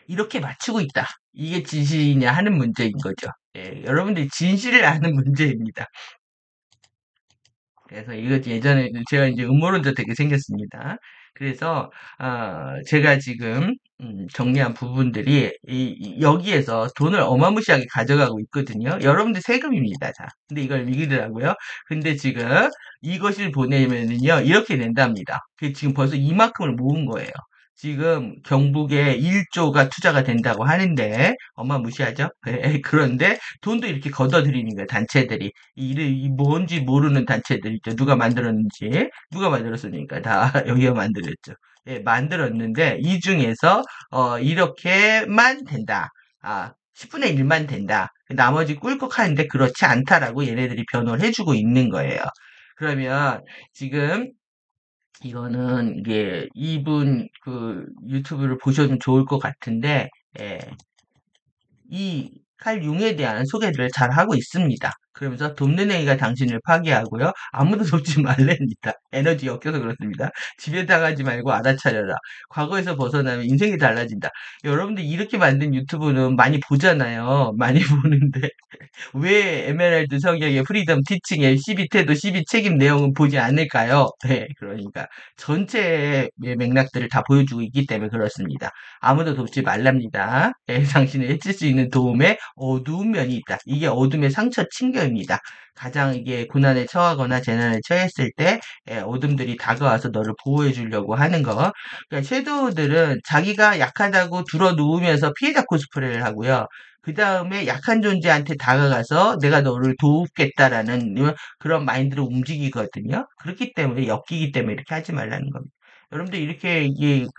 이렇게 맞추고 있다. 이게 진실이냐 하는 문제인 거죠. 여러분들이 진실을 아는 문제입니다. 그래서 이거 예전에 제가 이제 음모론자 되게 생겼습니다. 그래서 제가 지금 정리한 부분들이 여기에서 돈을 어마무시하게 가져가고 있거든요. 여러분들 세금입니다. 자, 근데 이걸 믿으라고요. 근데 지금 이것을 보내면은요 이렇게 낸답니다. 지금 벌써 이만큼을 모은 거예요. 지금 경북에 1조가 투자가 된다고 하는데 어마무시하죠? 그런데 돈도 이렇게 걷어들이는 거예요, 단체들이. 이 뭔지 모르는 단체들 있죠. 누가 만들었는지. 누가 만들었습니까? 다 여기가 만들었죠. 만들었는데, 이 중에서, 이렇게만 된다. 10분의 1만 된다. 나머지 꿀꺽 하는데 그렇지 않다라고 얘네들이 변호를 해주고 있는 거예요. 그러면 지금 이거는 이게 이분 그 유튜브를 보셔도 좋을 것 같은데, 예, 이 칼융에 대한 소개를 잘 하고 있습니다. 그러면서 돕는 행위가 당신을 파괴하고요. 아무도 돕지 말랍니다. 에너지 엮여서 그렇습니다. 집에 당하지 말고 알아차려라. 과거에서 벗어나면 인생이 달라진다. 여러분들 이렇게 만든 유튜브는 많이 보잖아요. 많이 보는데 왜 에메랄드 성경의 프리덤 티칭의 12태도 12책임 내용은 보지 않을까요? 네, 그러니까 전체의 맥락들을 다 보여주고 있기 때문에 그렇습니다. 아무도 돕지 말랍니다. 당신을 해칠 수 있는 도움에 어두운 면이 있다. 이게 어둠의 상처 징표입니다. 가장 이게 고난에 처하거나 재난에 처했을 때 어둠들이 다가와서 너를 보호해 주려고 하는 거. 그러니까 섀도우들은 자기가 약하다고 들어 누우면서 피해자 코스프레를 하고요. 그 다음에 약한 존재한테 다가가서 내가 너를 돕겠다라는 그런 마인드로 움직이거든요. 그렇기 때문에 엮이기 때문에 이렇게 하지 말라는 겁니다. 여러분들 이렇게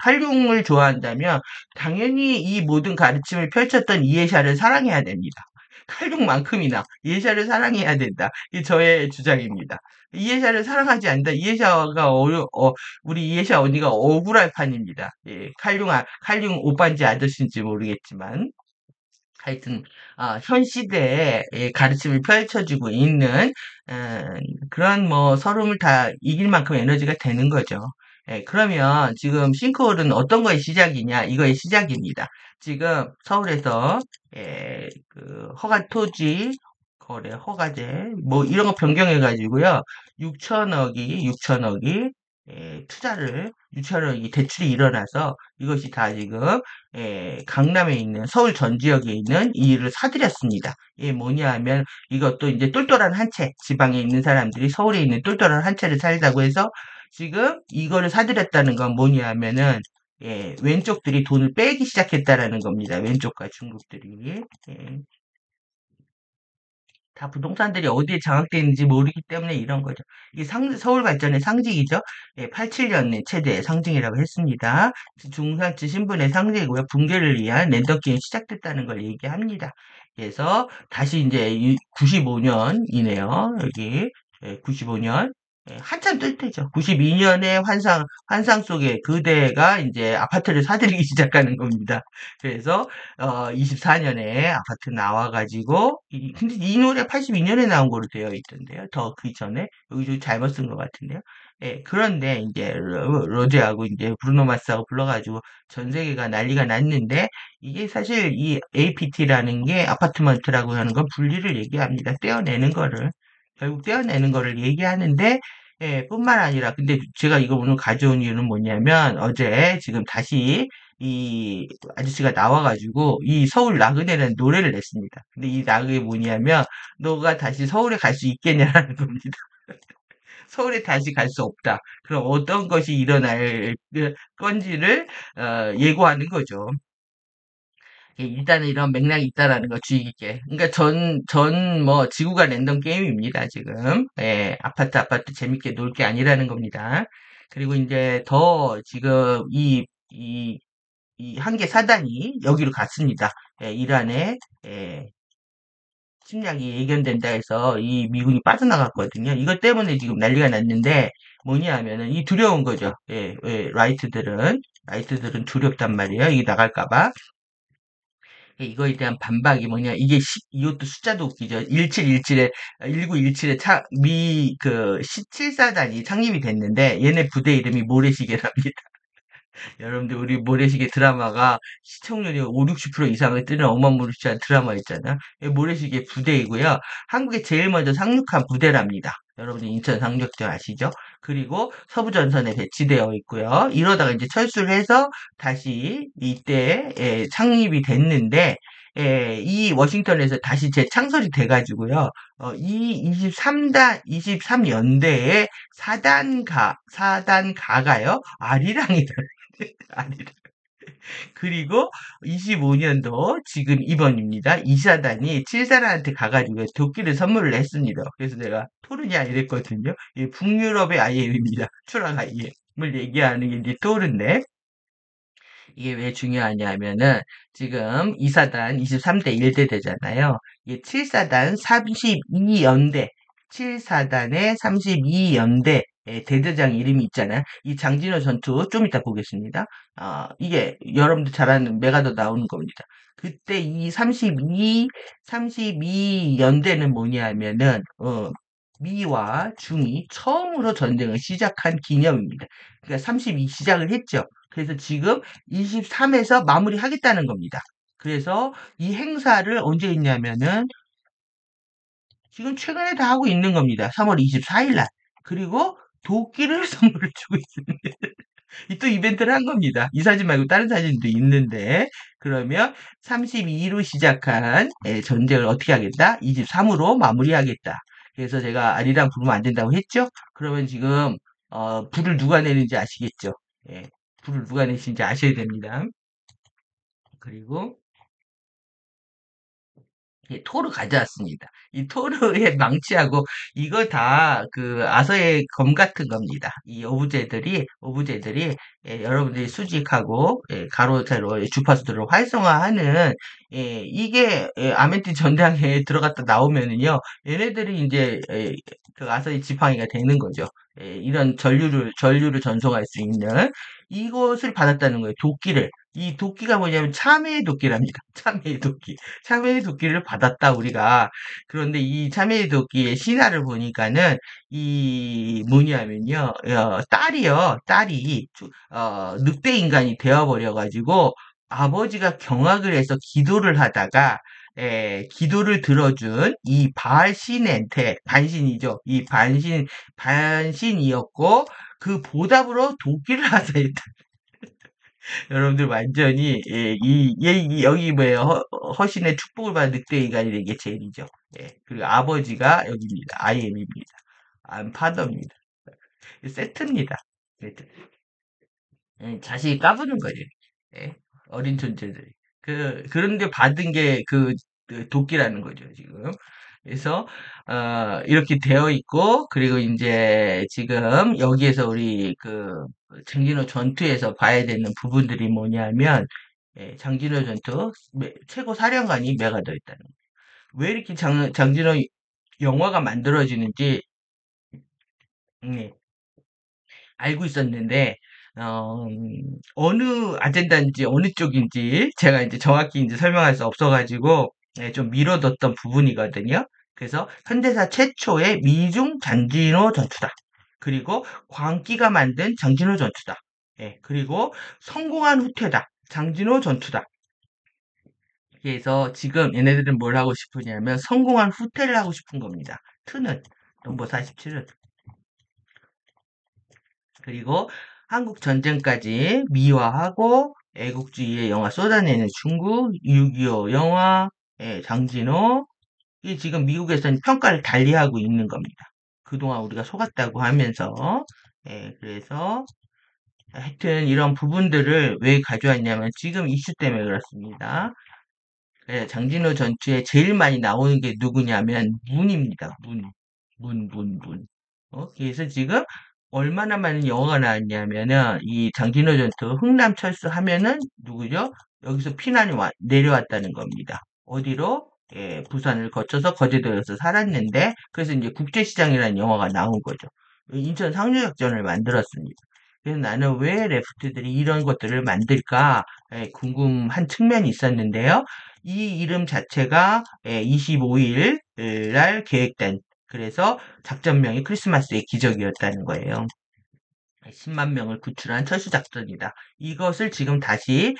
칼륨을 좋아한다면 당연히 이 모든 가르침을 펼쳤던 이해샤를 사랑해야 됩니다. 칼륨만큼이나 이해샤를 사랑해야 된다. 이 저의 주장입니다. 이해샤를 사랑하지 않는다. 이해샤가 우리 이해샤 언니가 억울할 판입니다. 칼륨 오빠인지 아저씨인지 모르겠지만 하여튼 현 시대에 가르침을 펼쳐주고 있는 그런 뭐 서름을 다 이길 만큼 에너지가 되는 거죠. 그러면 지금 싱크홀은 어떤 거의 시작이냐? 이거의 시작입니다. 지금 서울에서 그 허가 토지 거래 허가제 뭐 이런 거 변경해 가지고요. 6천억이 투자를 6천억이 대출이 일어나서 이것이 다 지금 강남에 있는 서울 전 지역에 있는 이 일을 사들였습니다. 이게 뭐냐 하면 이것도 이제 똘똘한 한 채, 지방에 있는 사람들이 서울에 있는 똘똘한 한 채를 살다고 해서 지금 이거를 사들였다는 건 뭐냐 하면은 왼쪽들이 돈을 빼기 시작했다라는 겁니다. 왼쪽과 중국들이. 예. 다 부동산들이 어디에 장악되어 있는지 모르기 때문에 이런 거죠. 이게 서울 발전의 상징이죠. 87년의 최대 상징이라고 했습니다. 중산층 신분의 상징이고요. 붕괴를 위한 랜덤 게임 시작됐다는 걸 얘기합니다. 그래서 다시 이제 95년이네요. 여기 95년 한참 뜰 때죠. 92년에 환상 속에 그대가 이제 아파트를 사들이기 시작하는 겁니다. 그래서 24년에 아파트 나와가지고 근데 이 노래 82년에 나온 거로 되어 있던데요. 더 그 전에 여기 좀 잘못 쓴 것 같은데요. 그런데 이제 로제하고 이제 브루노 마스하고 불러가지고 전 세계가 난리가 났는데 이게 사실 이 APT라는 게 아파트먼트라고 하는 건 분리를 얘기합니다. 떼어내는 거를. 결국 떼어내는 거를 얘기하는데, 뿐만 아니라, 근데 제가 이거 오늘 가져온 이유는 뭐냐면, 어제 지금 다시 이 아저씨가 나와가지고, 이 서울 나그네라는 노래를 냈습니다. 근데 이 나그네 뭐냐면, 너가 다시 서울에 갈 수 있겠냐라는 겁니다. 서울에 다시 갈 수 없다. 그럼 어떤 것이 일어날 건지를, 예고하는 거죠. 일단은 이런 맥락이 있다라는 거 주의 깊게. 그러니까 뭐, 지구가 랜덤 게임입니다, 지금. 아파트 재밌게 놀 게 아니라는 겁니다. 그리고 이제 더 지금 이 한 개 사단이 여기로 갔습니다. 이란에, 침략이 예견된다 해서 이 미군이 빠져나갔거든요. 이것 때문에 지금 난리가 났는데, 뭐냐 하면은 이 두려운 거죠. 라이트들은 두렵단 말이에요. 이게 나갈까봐. 이거에 대한 반박이 뭐냐, 이것도 숫자도 웃기죠. 1717에, 1917에 그, 17사단이 창립이 됐는데, 얘네 부대 이름이 모래시계랍니다. 여러분들, 우리 모래시계 드라마가 시청률이 5, 60% 이상을 뜨는 어마무시한 드라마 있잖아요. 이 모래시계 부대이고요. 한국에 제일 먼저 상륙한 부대랍니다. 여러분들 인천 상륙대 아시죠? 그리고 서부전선에 배치되어 있고요. 이러다가 이제 철수를 해서 다시 이때 창립이 됐는데 이 워싱턴에서 다시 재창설이 돼가지고요. 이 23연대의 사단가가요. 아리랑이다. 아리랑. 그리고 25년도 지금 이번입니다. 이사단이 칠사단한테 가가지고 도끼를 선물을 했습니다. 그래서 내가 토르냐 이랬거든요. 이 북유럽의 IM입니다. 추락 IM을 얘기하는 게 이제 토르인데 이게 왜 중요하냐면은 지금 이사단 23대 1대 되잖아요. 이게 7사단 32연대 7사단의 32연대 대대장 이름이 있잖아요. 이 장진호 전투 좀 이따 보겠습니다. 이게 여러분들 잘 아는 메가더 나오는 겁니다. 그때 이 32연대는 뭐냐 하면은, 미와 중이 처음으로 전쟁을 시작한 기념입니다. 그러니까 32 시작을 했죠. 그래서 지금 23에서 마무리하겠다는 겁니다. 그래서 이 행사를 언제 했냐면은 지금 최근에 다 하고 있는 겁니다. 3월 24일 날. 그리고 도끼를 선물을 주고 있습니다. 이 또 이벤트를 한 겁니다. 이 사진 말고 다른 사진도 있는데 그러면 32로 시작한 전쟁을 어떻게 하겠다? 23으로 마무리하겠다. 그래서 제가 아리랑 부르면 안 된다고 했죠? 그러면 지금 불을 누가 내는지 아시겠죠? 예, 불을 누가 내시는지 아셔야 됩니다. 그리고 토르 가져왔습니다. 이 토르의 망치하고 이거 다 그 아서의 검 같은 겁니다. 이 오브제들이 여러분들이 수직하고 가로 세로 주파수들을 활성화하는 이게 아멘티 전장에 들어갔다 나오면은요 얘네들이 이제 그 아서의 지팡이가 되는 거죠. 이런 전류를 전송할 수 있는 이것을 받았다는 거예요. 도끼를. 이 도끼가 뭐냐면 참회의 도끼랍니다. 참회의 도끼. 참회의 도끼를 받았다, 우리가. 그런데 이 참회의 도끼의 신화를 보니까는, 뭐냐면요, 늑대 인간이 되어버려가지고, 아버지가 경악을 해서 기도를 하다가, 기도를 들어준 이 바알 신한테, 반신이죠. 반신이었고, 그 보답으로 도끼를 하사했다. 여러분들 완전히 여기 뭐예요? 허신의 축복을 받은 늑대 인간이 되게 제일이죠. 그리고 아버지가 여기입니다. IM입니다. I'm father입니다. 세트입니다. 세트. 자식이 까부는 거지. 예, 어린 존재들이. 그런데 받은 게 그 도끼라는 거죠, 지금. 그래서, 이렇게 되어 있고, 그리고 이제 지금 여기에서 우리 장진호 전투에서 봐야 되는 부분들이 뭐냐면, 장진호 전투, 최고 사령관이 메가더 있다는 거예요. 왜 이렇게 장진호 영화가 만들어지는지, 음, 알고 있었는데, 어느 아젠다인지 어느 쪽인지 제가 이제 정확히 이제 설명할 수 없어가지고 좀 미뤄뒀던 부분이거든요. 그래서 현대사 최초의 미중 장진호 전투다. 그리고 광기가 만든 장진호 전투다. 그리고 성공한 후퇴다. 장진호 전투다. 그래서 지금 얘네들은 뭘 하고 싶으냐면 성공한 후퇴를 하고 싶은 겁니다. 트는. 넘버 47은. 그리고 한국 전쟁까지 미화하고 애국주의의 영화 쏟아내는 중국, 6.25 영화, 장진호, 이 지금 미국에서는 평가를 달리하고 있는 겁니다. 그동안 우리가 속았다고 하면서, 그래서 하여튼 이런 부분들을 왜 가져왔냐면 지금 이슈 때문에 그렇습니다. 장진호 전투에 제일 많이 나오는 게 누구냐면 문입니다. 문. 그래서 지금 얼마나 많은 영화가 나왔냐면은 이 장진호 전투 흥남 철수하면은 누구죠? 여기서 피난이 내려왔다는 겁니다. 어디로? 부산을 거쳐서 거제도에서 살았는데 그래서 이제 국제시장이라는 영화가 나온 거죠. 인천 상륙작전을 만들었습니다. 그래서 나는 왜 레프트들이 이런 것들을 만들까 궁금한 측면이 있었는데요. 이 이름 자체가 25일 날 계획된 그래서 작전명이 크리스마스의 기적이었다는 거예요. 10만 명을 구출한 철수작전이다. 이것을 지금 다시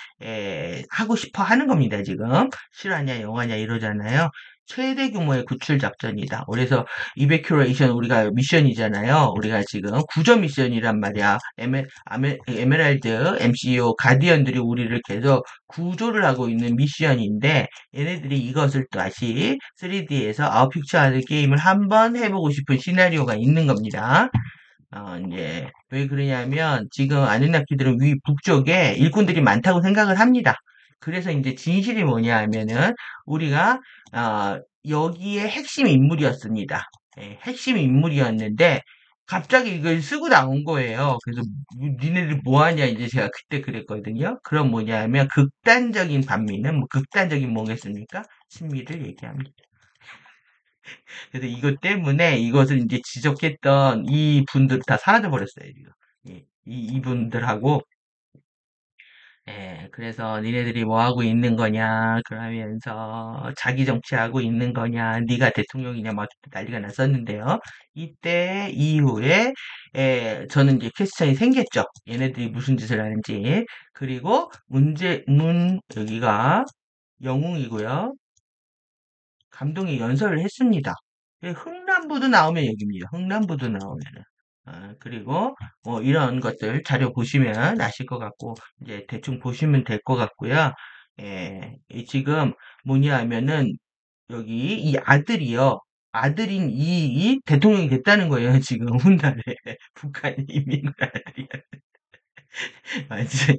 하고 싶어 하는 겁니다. 지금 실화냐 영화냐 이러잖아요. 최대 규모의 구출 작전이다. 그래서 이베큐레이션 우리가 미션이잖아요. 우리가 지금 구조 미션이란 말이야. 에메랄드, MCU, 가디언들이 우리를 계속 구조를 하고 있는 미션인데 얘네들이 이것을 다시 3D에서 아웃픽처 게임을 한번 해보고 싶은 시나리오가 있는 겁니다. 이제, 왜 그러냐면, 지금 아누나키들은 북쪽에 일꾼들이 많다고 생각을 합니다. 그래서 이제 진실이 뭐냐 하면은, 우리가, 여기에 핵심 인물이었습니다. 핵심 인물이었는데, 갑자기 이걸 쓰고 나온 거예요. 그래서, 니네들 뭐 하냐, 이제 제가 그때 그랬거든요. 그럼 뭐냐 하면, 극단적인 반미는, 뭐, 극단적인 뭐겠습니까? 친미를 얘기합니다. 그래서 이것 때문에 이것을 이제 지적했던 이 분들 다 사라져 버렸어요, 지금. 이분들하고, 그래서 니네들이 뭐 하고 있는 거냐, 그러면서 자기 정치하고 있는 거냐, 네가 대통령이냐, 막 난리가 났었는데요. 이때 이후에, 저는 이제 퀘스천이 생겼죠. 얘네들이 무슨 짓을 하는지. 그리고 여기가 영웅이고요. 감독이 연설을 했습니다. 흥남부도 나오면 여기입니다. 흥남부도 나오면은. 그리고 뭐 이런 것들 자료 보시면 아실 것 같고 이제 대충 보시면 될 것 같고요. 지금 뭐냐 하면은 여기 이 아들이요. 아들인 이 대통령이 됐다는 거예요. 지금 훗날에 북한 인민군 아들이 완전히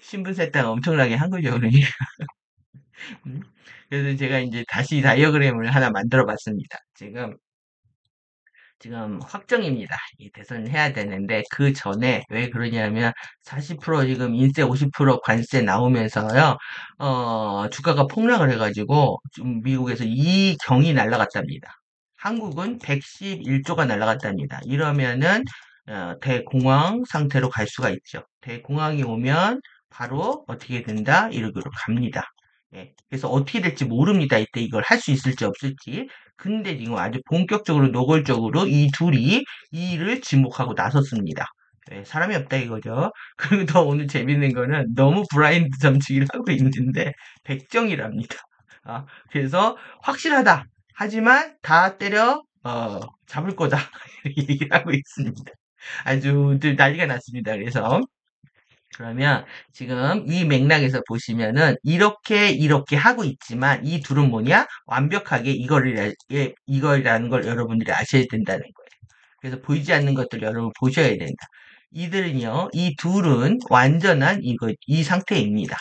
신분 세탁 엄청나게 한 거죠. 그러니까. 음. 그래서 제가 이제 다시 다이어그램을 하나 만들어 봤습니다. 지금 확정입니다. 이 대선을 해야 되는데 그 전에 왜 그러냐면 40% 지금 인세 50% 관세 나오면서요. 주가가 폭락을 해가지고 좀 미국에서 이경이 날라갔답니다. 한국은 111조가 날라갔답니다. 이러면은 대공황 상태로 갈 수가 있죠. 대공황이 오면 바로 어떻게 된다? 이렇게 갑니다. 그래서 어떻게 될지 모릅니다. 이때 이걸 할 수 있을지 없을지. 근데 지금 아주 본격적으로 노골적으로 이 둘이 이 일을 지목하고 나섰습니다. 사람이 없다 이거죠. 그리고 더 오늘 재밌는 거는 너무 브라인드 점치기를 하고 있는데 백정이랍니다. 그래서 확실하다. 하지만 다 때려 잡을 거다. 이렇게 얘기를 하고 있습니다. 아주 난리가 났습니다. 그래서 그러면 지금 이 맥락에서 보시면은 이렇게 하고 있지만 이 둘은 뭐냐? 완벽하게 이거라는 걸 여러분들이 아셔야 된다는 거예요. 그래서 보이지 않는 것들 여러분 보셔야 된다. 이들은요, 이 둘은 완전한 이 상태입니다.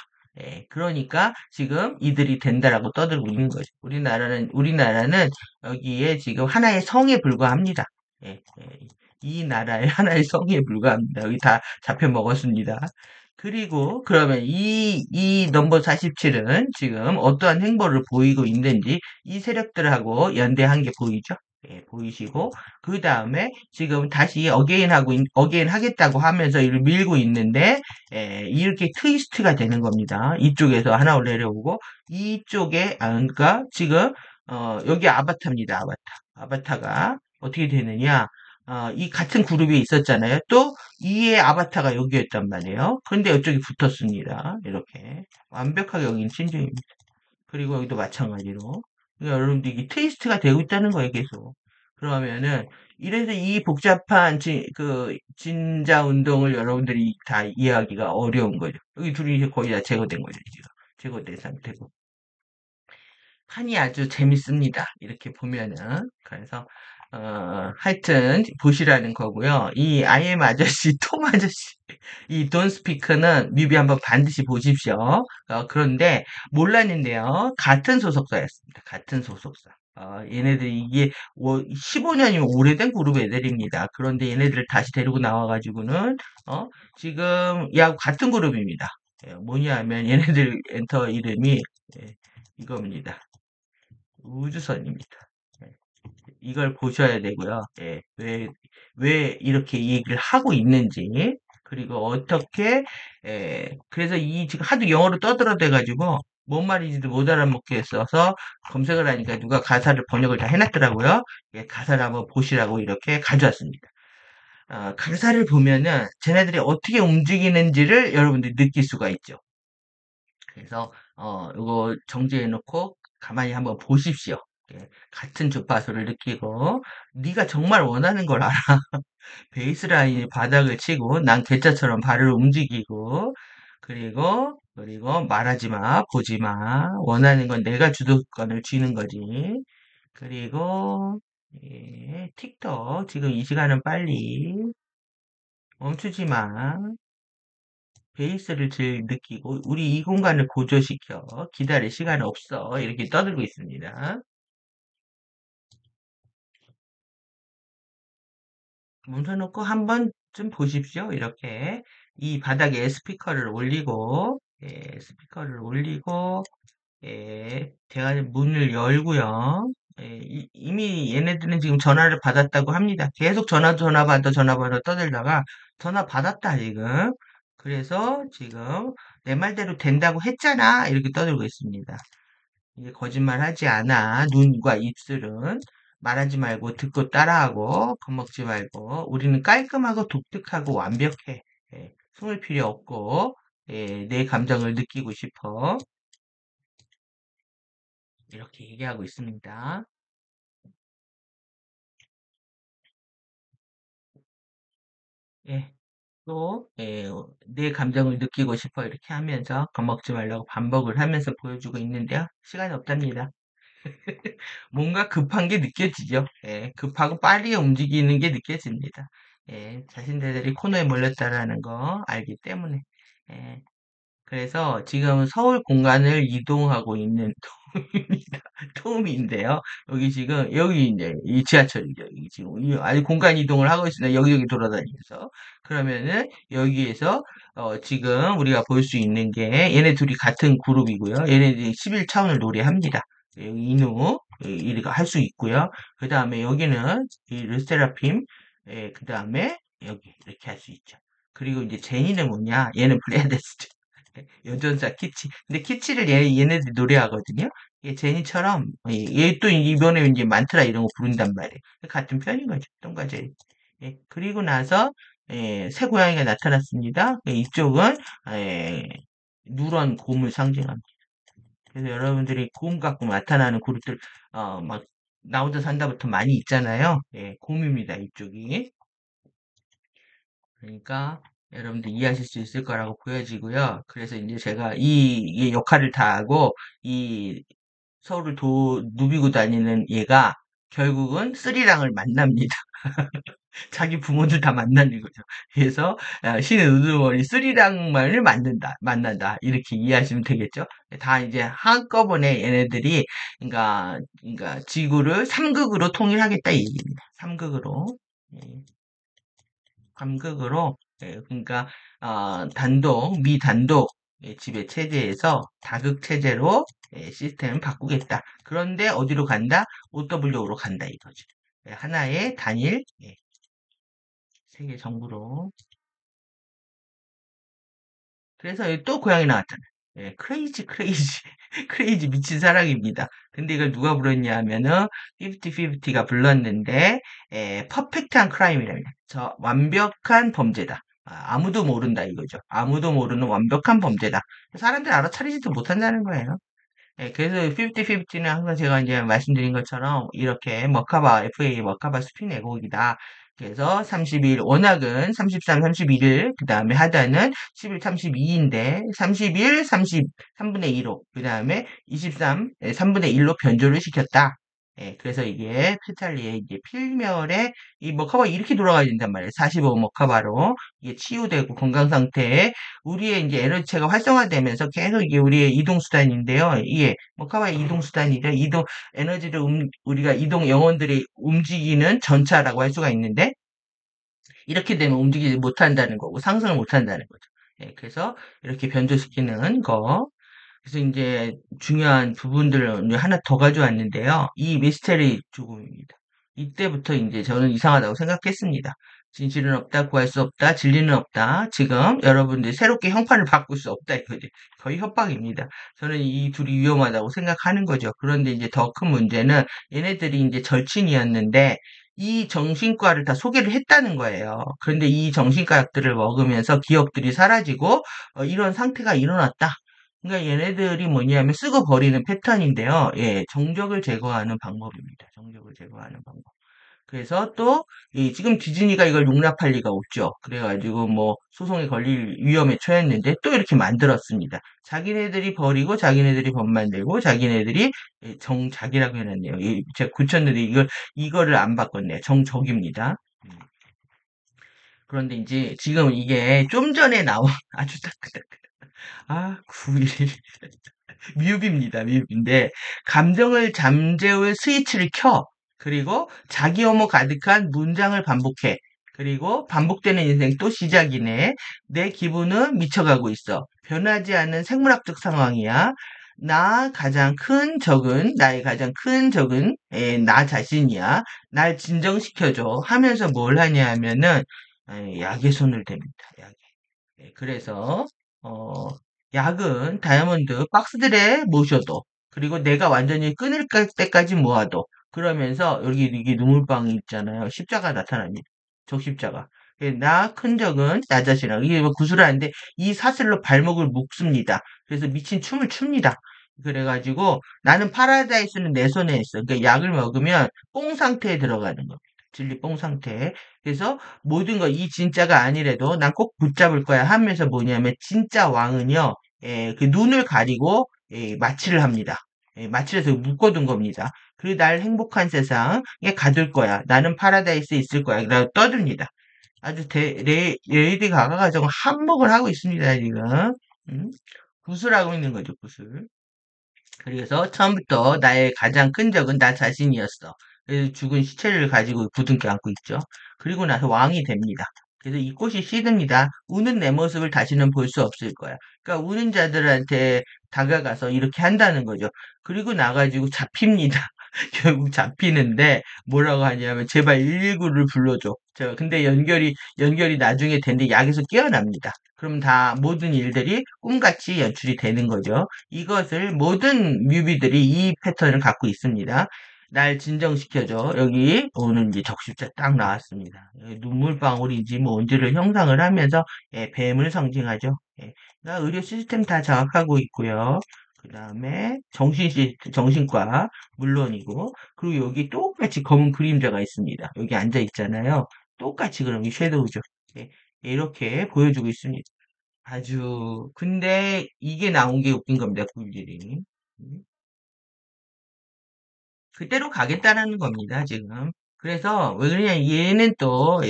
그러니까 지금 이들이 된다라고 떠들고 있는 거죠. 우리나라는 여기에 지금 하나의 성에 불과합니다. 이 나라의 하나의 성에 불과합니다. 여기 다 잡혀 먹었습니다. 그리고 그러면 이 넘버 47은 지금 어떠한 행보를 보이고 있는지 이 세력들하고 연대한 게 보이죠? 보이시고 그 다음에 지금 다시 어게인 하겠다고 하면서 이를 밀고 있는데 이렇게 트위스트가 되는 겁니다. 이쪽에서 하나 내려오고 이쪽에 그러니까 지금 여기 아바타입니다. 아바타가 어떻게 되느냐? 이 같은 그룹에 있었잖아요. 또 이의 아바타가 여기였단 말이에요. 그런데 이쪽이 붙었습니다. 이렇게 완벽하게 여기는 신중입니다. 그리고 여기도 마찬가지로 그러니까 여러분들 이게 트위스트가 되고 있다는 거예요. 계속. 그러면은 이래서 이 복잡한 진자 운동을 여러분들이 다 이해하기가 어려운 거죠. 여기 둘이 이제 거의 다 제거된 거죠, 지금. 제거된 상태고. 판이 아주 재밌습니다. 이렇게 보면은. 그래서, 하여튼, 보시라는 거고요. 이 IM 아저씨, 톰 아저씨, 이 돈 스피커는 뮤비 한번 반드시 보십시오. 그런데 몰랐는데요. 같은 소속사였습니다. 같은 소속사. 얘네들이 이게 15년이면 오래된 그룹 애들입니다. 그런데 얘네들을 다시 데리고 나와가지고는, 지금, 야, 같은 그룹입니다. 뭐냐면 얘네들 엔터 이름이, 예, 이겁니다. 우주선입니다. 예, 이걸 보셔야 되고요. 예, 왜 이렇게 이 얘기를 하고 있는지, 그리고 어떻게, 그래서 이 지금 하도 영어로 떠들어대가지고, 뭔 말인지도 못 알아먹겠어서 검색을 하니까 누가 가사를 번역을 다 해놨더라고요. 예, 가사를 한번 보시라고 이렇게 가져왔습니다. 가사를 보면은 쟤네들이 어떻게 움직이는지를 여러분들이 느낄 수가 있죠. 그래서 이거 정지해 놓고 가만히 한번 보십시오. 예, 같은 주파수를 느끼고 네가 정말 원하는 걸 알아. 베이스라인이 바닥을 치고 난 괴짜처럼 발을 움직이고 그리고 말하지 마, 보지 마. 원하는 건 내가 주도권을 쥐는 거지. 그리고 예, 틱톡 지금 이 시간은 빨리 멈추지 마. 베이스를 제일 느끼고 우리 이 공간을 고조시켜 기다릴 시간 없어 이렇게 떠들고 있습니다. 멈춰놓고 한 번쯤 보십시오. 이렇게 이 바닥에 스피커를 올리고 스피커를 올리고 대화 문을 열고요. 이미 얘네들은 지금 전화를 받았다고 합니다. 계속 전화 받아 떠들다가 전화 받았다 지금. 그래서 지금 내 말대로 된다고 했잖아 이렇게 떠들고 있습니다. 이게 거짓말 하지 않아. 눈과 입술은 말하지 말고 듣고 따라하고 겁먹지 말고 우리는 깔끔하고 독특하고 완벽해. 숨을 필요 없고 내 감정을 느끼고 싶어. 이렇게 얘기하고 있습니다. 예, 또, 내 감정을 느끼고 싶어. 이렇게 하면서 겁먹지 말라고 반복을 하면서 보여주고 있는데요. 시간이 없답니다. 뭔가 급한 게 느껴지죠. 급하고 빨리 움직이는 게 느껴집니다. 자신들이 코너에 몰렸다라는 거 알기 때문에. 예, 그래서 지금 서울 공간을 이동하고 있는 톰입니다. 톰인데요. 여기 지금, 여기 이제 이 지하철이죠. 여기 지금 아주 공간 이동을 하고 있습니다. 여기저기 돌아다니면서. 그러면은 여기에서 지금 우리가 볼 수 있는 게 얘네 둘이 같은 그룹이고요. 얘네들이 11차원을 노래합니다. 여기 이누 이렇게 할 수 있고요. 그 다음에 여기는 이 르세라핌, 그 다음에 여기 이렇게 할 수 있죠. 그리고 이제 제니는 뭐냐? 얘는 블레아데스죠. 여전사 키치. 근데 키치를 얘네들이 노래하거든요. 얘 제니처럼 얘 또 이번에 이제 만트라 이런 거 부른단 말이에요. 같은 편인 거죠. 똥과 제니. 그리고 나서 새 고양이가 나타났습니다. 이쪽은 누런 곰을 상징합니다. 그래서 여러분들이 곰 갖고 나타나는 그룹들 막 나오다 산다부터 많이 있잖아요. 곰입니다. 이쪽이. 그러니까 여러분들 이해하실 수 있을 거라고 보여지고요. 그래서 이제 제가 이 역할을 다 하고 이 서울을 누비고 다니는 얘가 결국은 스리랑을 만납니다. 자기 부모들 다 만나는 거죠. 그래서 신의 우두머리 스리랑만을 만난다. 이렇게 이해하시면 되겠죠. 다 이제 한꺼번에 얘네들이 그러니까 지구를 3극으로 통일하겠다 이 얘기입니다. 3극으로. 삼극으로 그러니까 미단독 지배 체제에서 다극 체제로 시스템을 바꾸겠다. 그런데 어디로 간다? OW로 간다 이거죠. 하나의 단일 세계 정부로. 그래서 여기 또 고양이 나왔잖아요. 크레이지, 크레이지 미친 사랑입니다. 근데 이걸 누가 불렀냐 하면은, 50-50가 불렀는데, 퍼펙트한 크라임이랍니다. 저 완벽한 범죄다. 아무도 모른다 이거죠. 아무도 모르는 완벽한 범죄다. 사람들 알아차리지도 못한다는 거예요. 예, 그래서 50-50는 항상 제가 이제 말씀드린 것처럼 이렇게 머카바, FA 머카바 스핀 애곡이다. 그래서 31, 워낙은 33, 31을, 그 다음에 하단은 11, 32인데, 31, 30, 3분의 2로, 그 다음에 23, 3분의 1로 변조를 시켰다. 예, 그래서 이게 페탈리의 이제 필멸에 이 머카바 이렇게 돌아가야 된단 말이에요. 45 머카바로 이게 치유되고 건강 상태에 우리의 이제 에너지체가 활성화되면서 계속 이게 우리의 이동수단인데요. 이게 머카바의 이동수단이죠. 에너지를 우리가 영혼들이 움직이는 전차라고 할 수가 있는데, 이렇게 되면 움직이지 못한다는 거고, 상승을 못한다는 거죠. 예, 그래서 이렇게 변조시키는 거. 그래서 이제 중요한 부분들을 이제 하나 더 가져왔는데요. 이 미스테리 죽음입니다. 이때부터 이제 저는 이상하다고 생각했습니다. 진실은 없다, 구할 수 없다, 진리는 없다. 지금 여러분들 새롭게 형판을 바꿀 수 없다 이거죠. 거의 협박입니다. 저는 이 둘이 위험하다고 생각하는 거죠. 그런데 이제 더 큰 문제는 얘네들이 이제 절친이었는데 이 정신과를 다 소개를 했다는 거예요. 그런데 이 정신과 약들을 먹으면서 기억들이 사라지고 이런 상태가 일어났다. 그러니까 얘네들이 뭐냐면 쓰고 버리는 패턴인데요. 예, 정적을 제거하는 방법입니다. 정적을 제거하는 방법. 그래서 또, 지금 디즈니가 이걸 용납할 리가 없죠. 그래가지고 뭐 소송에 걸릴 위험에 처했는데 또 이렇게 만들었습니다. 자기네들이 버리고 자기네들이 법 만들고 자기네들이 정작이라고 해놨네요. 제가 고쳤는데 이거를 안 바꿨네요. 정적입니다. 음. 그런데 이제 지금 이게 좀 전에 나온 아주 따끈따끈. 아, 9일. 뮤비입니다. 감정을 잠재울 스위치를 켜. 그리고 자기 혐오 가득한 문장을 반복해. 그리고 반복되는 인생 또 시작이네. 내 기분은 미쳐가고 있어. 변하지 않는 생물학적 상황이야. 나의 가장 큰 적은 나 자신이야. 날 진정시켜줘. 하면서 뭘 하냐 하면은 약에 손을 댑니다. 약에. 그래서 어, 약은 다이아몬드 박스들에 모셔도 그리고 내가 완전히 끊을 때까지 모아도 그러면서 여기 이게 눈물방이 있잖아요. 십자가 나타납니다. 적십자가. 나 큰 적은 나 자신이라 이게 뭐 구슬하는데 이 사슬로 발목을 묶습니다. 그래서 미친 춤을 춥니다. 그래가지고 나는 파라다이스는 내 손에 있어. 그러니까 약을 먹으면 뽕 상태에 들어가는 겁니다. 진리 뽕 상태. 그래서 모든 거 이 진짜가 아니래도 난 꼭 붙잡을 거야 하면서 뭐냐면 진짜 왕은요, 그 눈을 가리고 마취를 합니다. 마취해서 묶어둔 겁니다. 그리고 날 행복한 세상에 가둘 거야. 나는 파라다이스에 있을 거야. 라고 떠듭니다. 아주 레이디 가가가 정말 한몫을 하고 있습니다, 지금. 음? 구슬하고 있는 거죠, 구슬. 그래서 처음부터 나의 가장 큰 적은 나 자신이었어. 그래서 죽은 시체를 가지고 부둥켜 안고 있죠. 그리고 나서 왕이 됩니다. 그래서 이 꽃이 시듭니다. 우는 내 모습을 다시는 볼 수 없을 거야. 그러니까 우는 자들한테 다가가서 이렇게 한다는 거죠. 그리고 나가지고 잡힙니다. 결국 잡히는데 뭐라고 하냐면 제발 119를 불러줘. 근데 연결이 나중에 되는데 약에서 깨어납니다. 그럼 다 모든 일들이 꿈같이 연출이 되는 거죠. 이것을 모든 뮤비들이 이 패턴을 갖고 있습니다. 날 진정시켜줘. 여기 오늘 이제 적십자 딱 나왔습니다. 눈물방울인지 뭔지를 형상을 하면서 뱀을 상징하죠. 그러니까 의료 시스템 다 장악하고 있고요. 그 다음에 정신과 물론이고 그리고 여기 똑같이 검은 그림자가 있습니다. 여기 앉아 있잖아요. 똑같이 그럼 이 섀도우죠. 예, 이렇게 보여주고 있습니다. 근데 이게 나온 게 웃긴 겁니다, 굴질이. 음. 그대로 가겠다라는 겁니다, 지금. 그래서, 왜 그러냐, 얘는 또,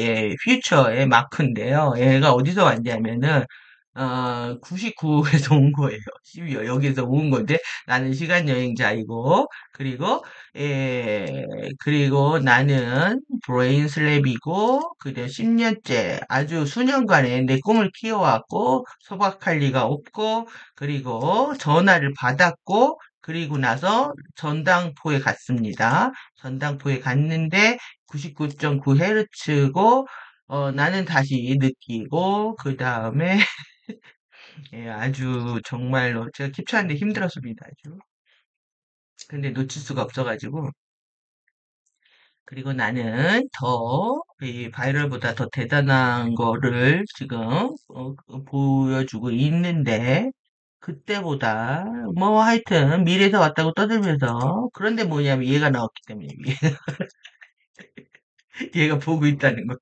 퓨처의 마크인데요. 얘가 어디서 왔냐면은, 99에서 온 거예요. 12월. 여기서 온 건데, 나는 시간 여행자이고, 그리고 나는 브레인 슬랩이고, 그대 10년째, 아주 수년간에 내 꿈을 키워왔고, 소박할 리가 없고, 그리고 전화를 받았고, 그리고 나서 전당포에 갔습니다. 전당포에 갔는데 99.9Hz고 나는 다시 느끼고 그 다음에 아주 정말로 제가 캡처하는데 힘들었습니다. 아주. 근데 놓칠 수가 없어가지고 그리고 나는 이 바이럴보다 더 대단한 거를 지금 보여주고 있는데 그때보다 뭐 하여튼 미래에서 왔다고 떠들면서 그런데 뭐냐면 얘가 나왔기 때문에 얘가 보고 있다는 거.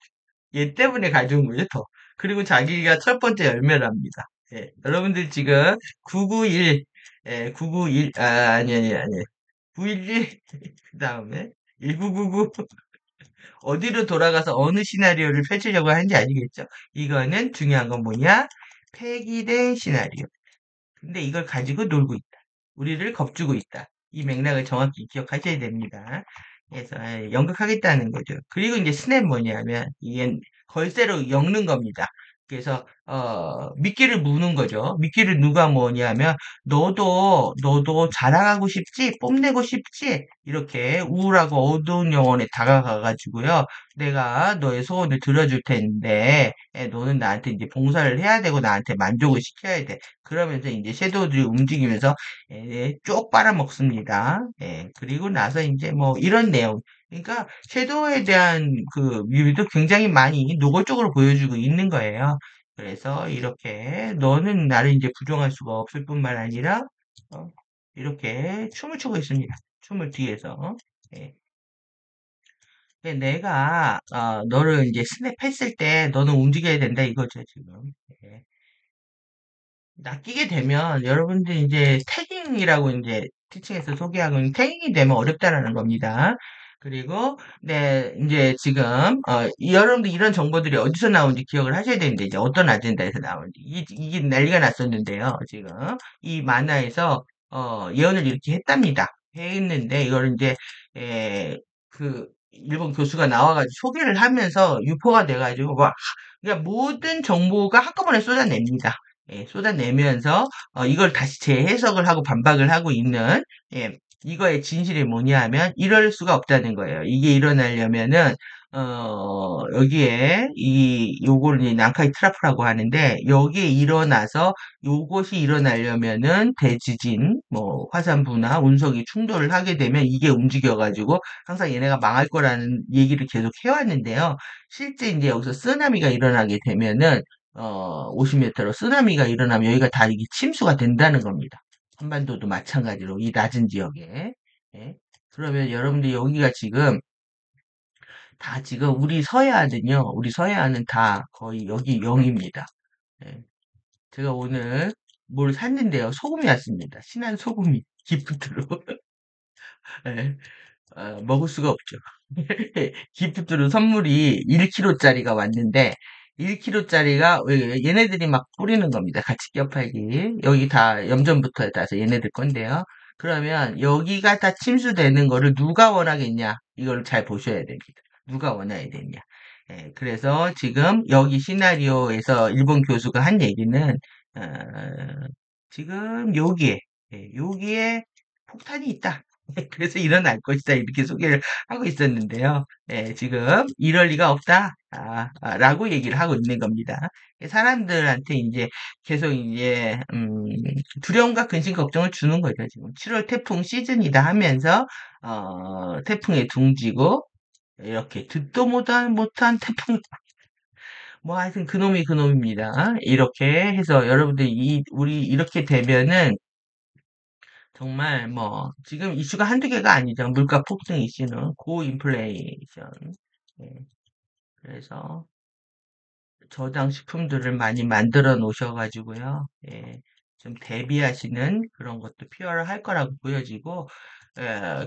얘 때문에 가져온 거죠, 더. 그리고 자기가 첫 번째 열매랍니다. 예, 여러분들 지금 991, 예, 991, 아니. 911, 그 다음에 1999, 어디로 돌아가서 어느 시나리오를 펼치려고 하는지 아시겠죠? 이거는 중요한 건 뭐냐? 폐기된 시나리오. 근데 이걸 가지고 놀고 있다. 우리를 겁주고 있다. 이 맥락을 정확히 기억하셔야 됩니다. 그래서 연극하겠다는 거죠. 그리고 이제 스냅 뭐냐면 이게 걸쇠로 엮는 겁니다. 그래서 미끼를 무는 거죠. 미끼를 누가 뭐냐면 너도 자랑하고 싶지, 뽐내고 싶지, 이렇게 우울하고 어두운 영혼에 다가가 가지고요. 내가 너의 소원을 들어줄 텐데 너는 나한테 이제 봉사를 해야 되고 나한테 만족을 시켜야 돼. 그러면서 이제 섀도우들이 움직이면서 쪽 빨아먹습니다. 그리고 나서 이제 뭐 이런 내용. 그러니까 섀도우에 대한 그 뮤비도 굉장히 많이 노골적으로 보여주고 있는 거예요. 그래서 이렇게 너는 나를 이제 부정할 수가 없을 뿐만 아니라 어, 이렇게 춤을 추고 있습니다. 춤을 뒤에서. 예. 근데 내가 너를 이제 스냅했을 때 너는 움직여야 된다 이거죠 지금. 예. 낚이게 되면 여러분들이 이제 태깅이라고 이제 티칭에서 소개하고 있는 태깅이 되면 어렵다라는 겁니다. 그리고 네 이제 지금 여러분들 이런 정보들이 어디서 나오는지 기억을 하셔야 되는데 이제 어떤 아젠다에서 나오는지 이게 난리가 났었는데요. 지금 이 만화에서 예언을 이렇게 했답니다. 했는데 이걸 이제 그 일본 교수가 나와가지고 소개를 하면서 유포가 돼가지고 막 그러니까 모든 정보가 한꺼번에 쏟아냅니다. 쏟아내면서 이걸 다시 재해석을 하고 반박을 하고 있는 이거의 진실이 뭐냐 하면 이럴 수가 없다는 거예요. 이게 일어나려면은 여기에 이 요거를 이제 난카이 트라프라고 하는데 여기에 일어나서 요것이 일어나려면은 대지진, 뭐 화산 분화, 운석이 충돌을 하게 되면 이게 움직여가지고 항상 얘네가 망할 거라는 얘기를 계속 해왔는데요. 실제 이제 여기서 쓰나미가 일어나게 되면은 50m로 쓰나미가 일어나면 여기가 다 이게 침수가 된다는 겁니다. 한반도도 마찬가지로 이 낮은 지역에. 예. 그러면 여러분들 여기가 지금 다 지금 우리 서해안은 다 거의 여기 0입니다. 예. 제가 오늘 뭘 샀는데요. 소금이 왔습니다. 신한 소금이 기프트로. 예. 먹을 수가 없죠. 기프트로 선물이 1kg짜리가 왔는데 1kg짜리가 얘네들이 막 뿌리는 겁니다. 같이 껴팔기. 여기 다 염전부터 따서 얘네들 건데요. 그러면 여기가 다 침수되는 거를 누가 원하겠냐? 이걸 잘 보셔야 됩니다. 누가 원해야 되냐? 그래서 지금 여기 시나리오에서 일본 교수가 한 얘기는 어, 지금 여기에 폭탄이 있다. 그래서 일어날 것이다. 이렇게 소개를 하고 있었는데요. 지금 이럴 리가 없다. 라고 얘기를 하고 있는 겁니다. 사람들한테 이제 계속 이제, 두려움과 근심 걱정을 주는 거죠. 지금 7월 태풍 시즌이다 하면서, 태풍에 둥지고, 이렇게 듣도 못한 태풍, 뭐 하여튼 그놈이 그놈입니다. 이렇게 해서 여러분들 우리 이렇게 되면은 정말 뭐 지금 이슈가 한두 개가 아니죠. 물가 폭등 이슈는 고인플레이션. 예, 그래서 저장 식품들을 많이 만들어 놓으셔가지고요. 좀 대비하시는 그런 것도 필요할 거라고 보여지고,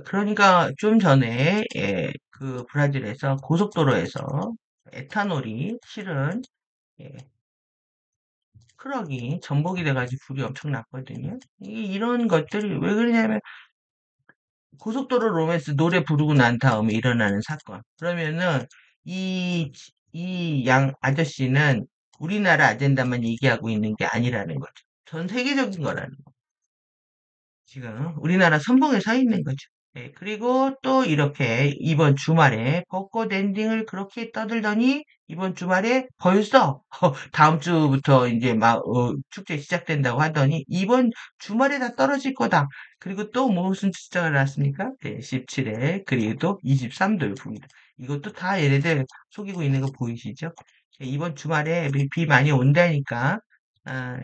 그러니까 좀 전에 그 브라질에서 고속도로에서 에탄올이 실은 예, 트럭이 전복이 돼가지고 불이 엄청 났거든요. 이런 것들이 왜 그러냐면 고속도로 로맨스 노래 부르고 난 다음에 일어나는 사건. 그러면은 이 양 아저씨는 우리나라 아젠다만 얘기하고 있는 게 아니라는 거죠. 전 세계적인 거라는 거. 지금 우리나라 선봉에 서 있는 거죠. 그리고 또 이렇게 이번 주말에 벚꽃 엔딩을 그렇게 떠들더니 이번 주말에 벌써 다음 주부터 이제 막 축제 시작된다고 하더니 이번 주말에 다 떨어질 거다. 그리고 또 무슨 숫자가 나왔습니까? 17에 그리고 또 23도를 봅니다. 이것도 다 얘네들 속이고 있는 거 보이시죠? 이번 주말에 비 많이 온다니까 아,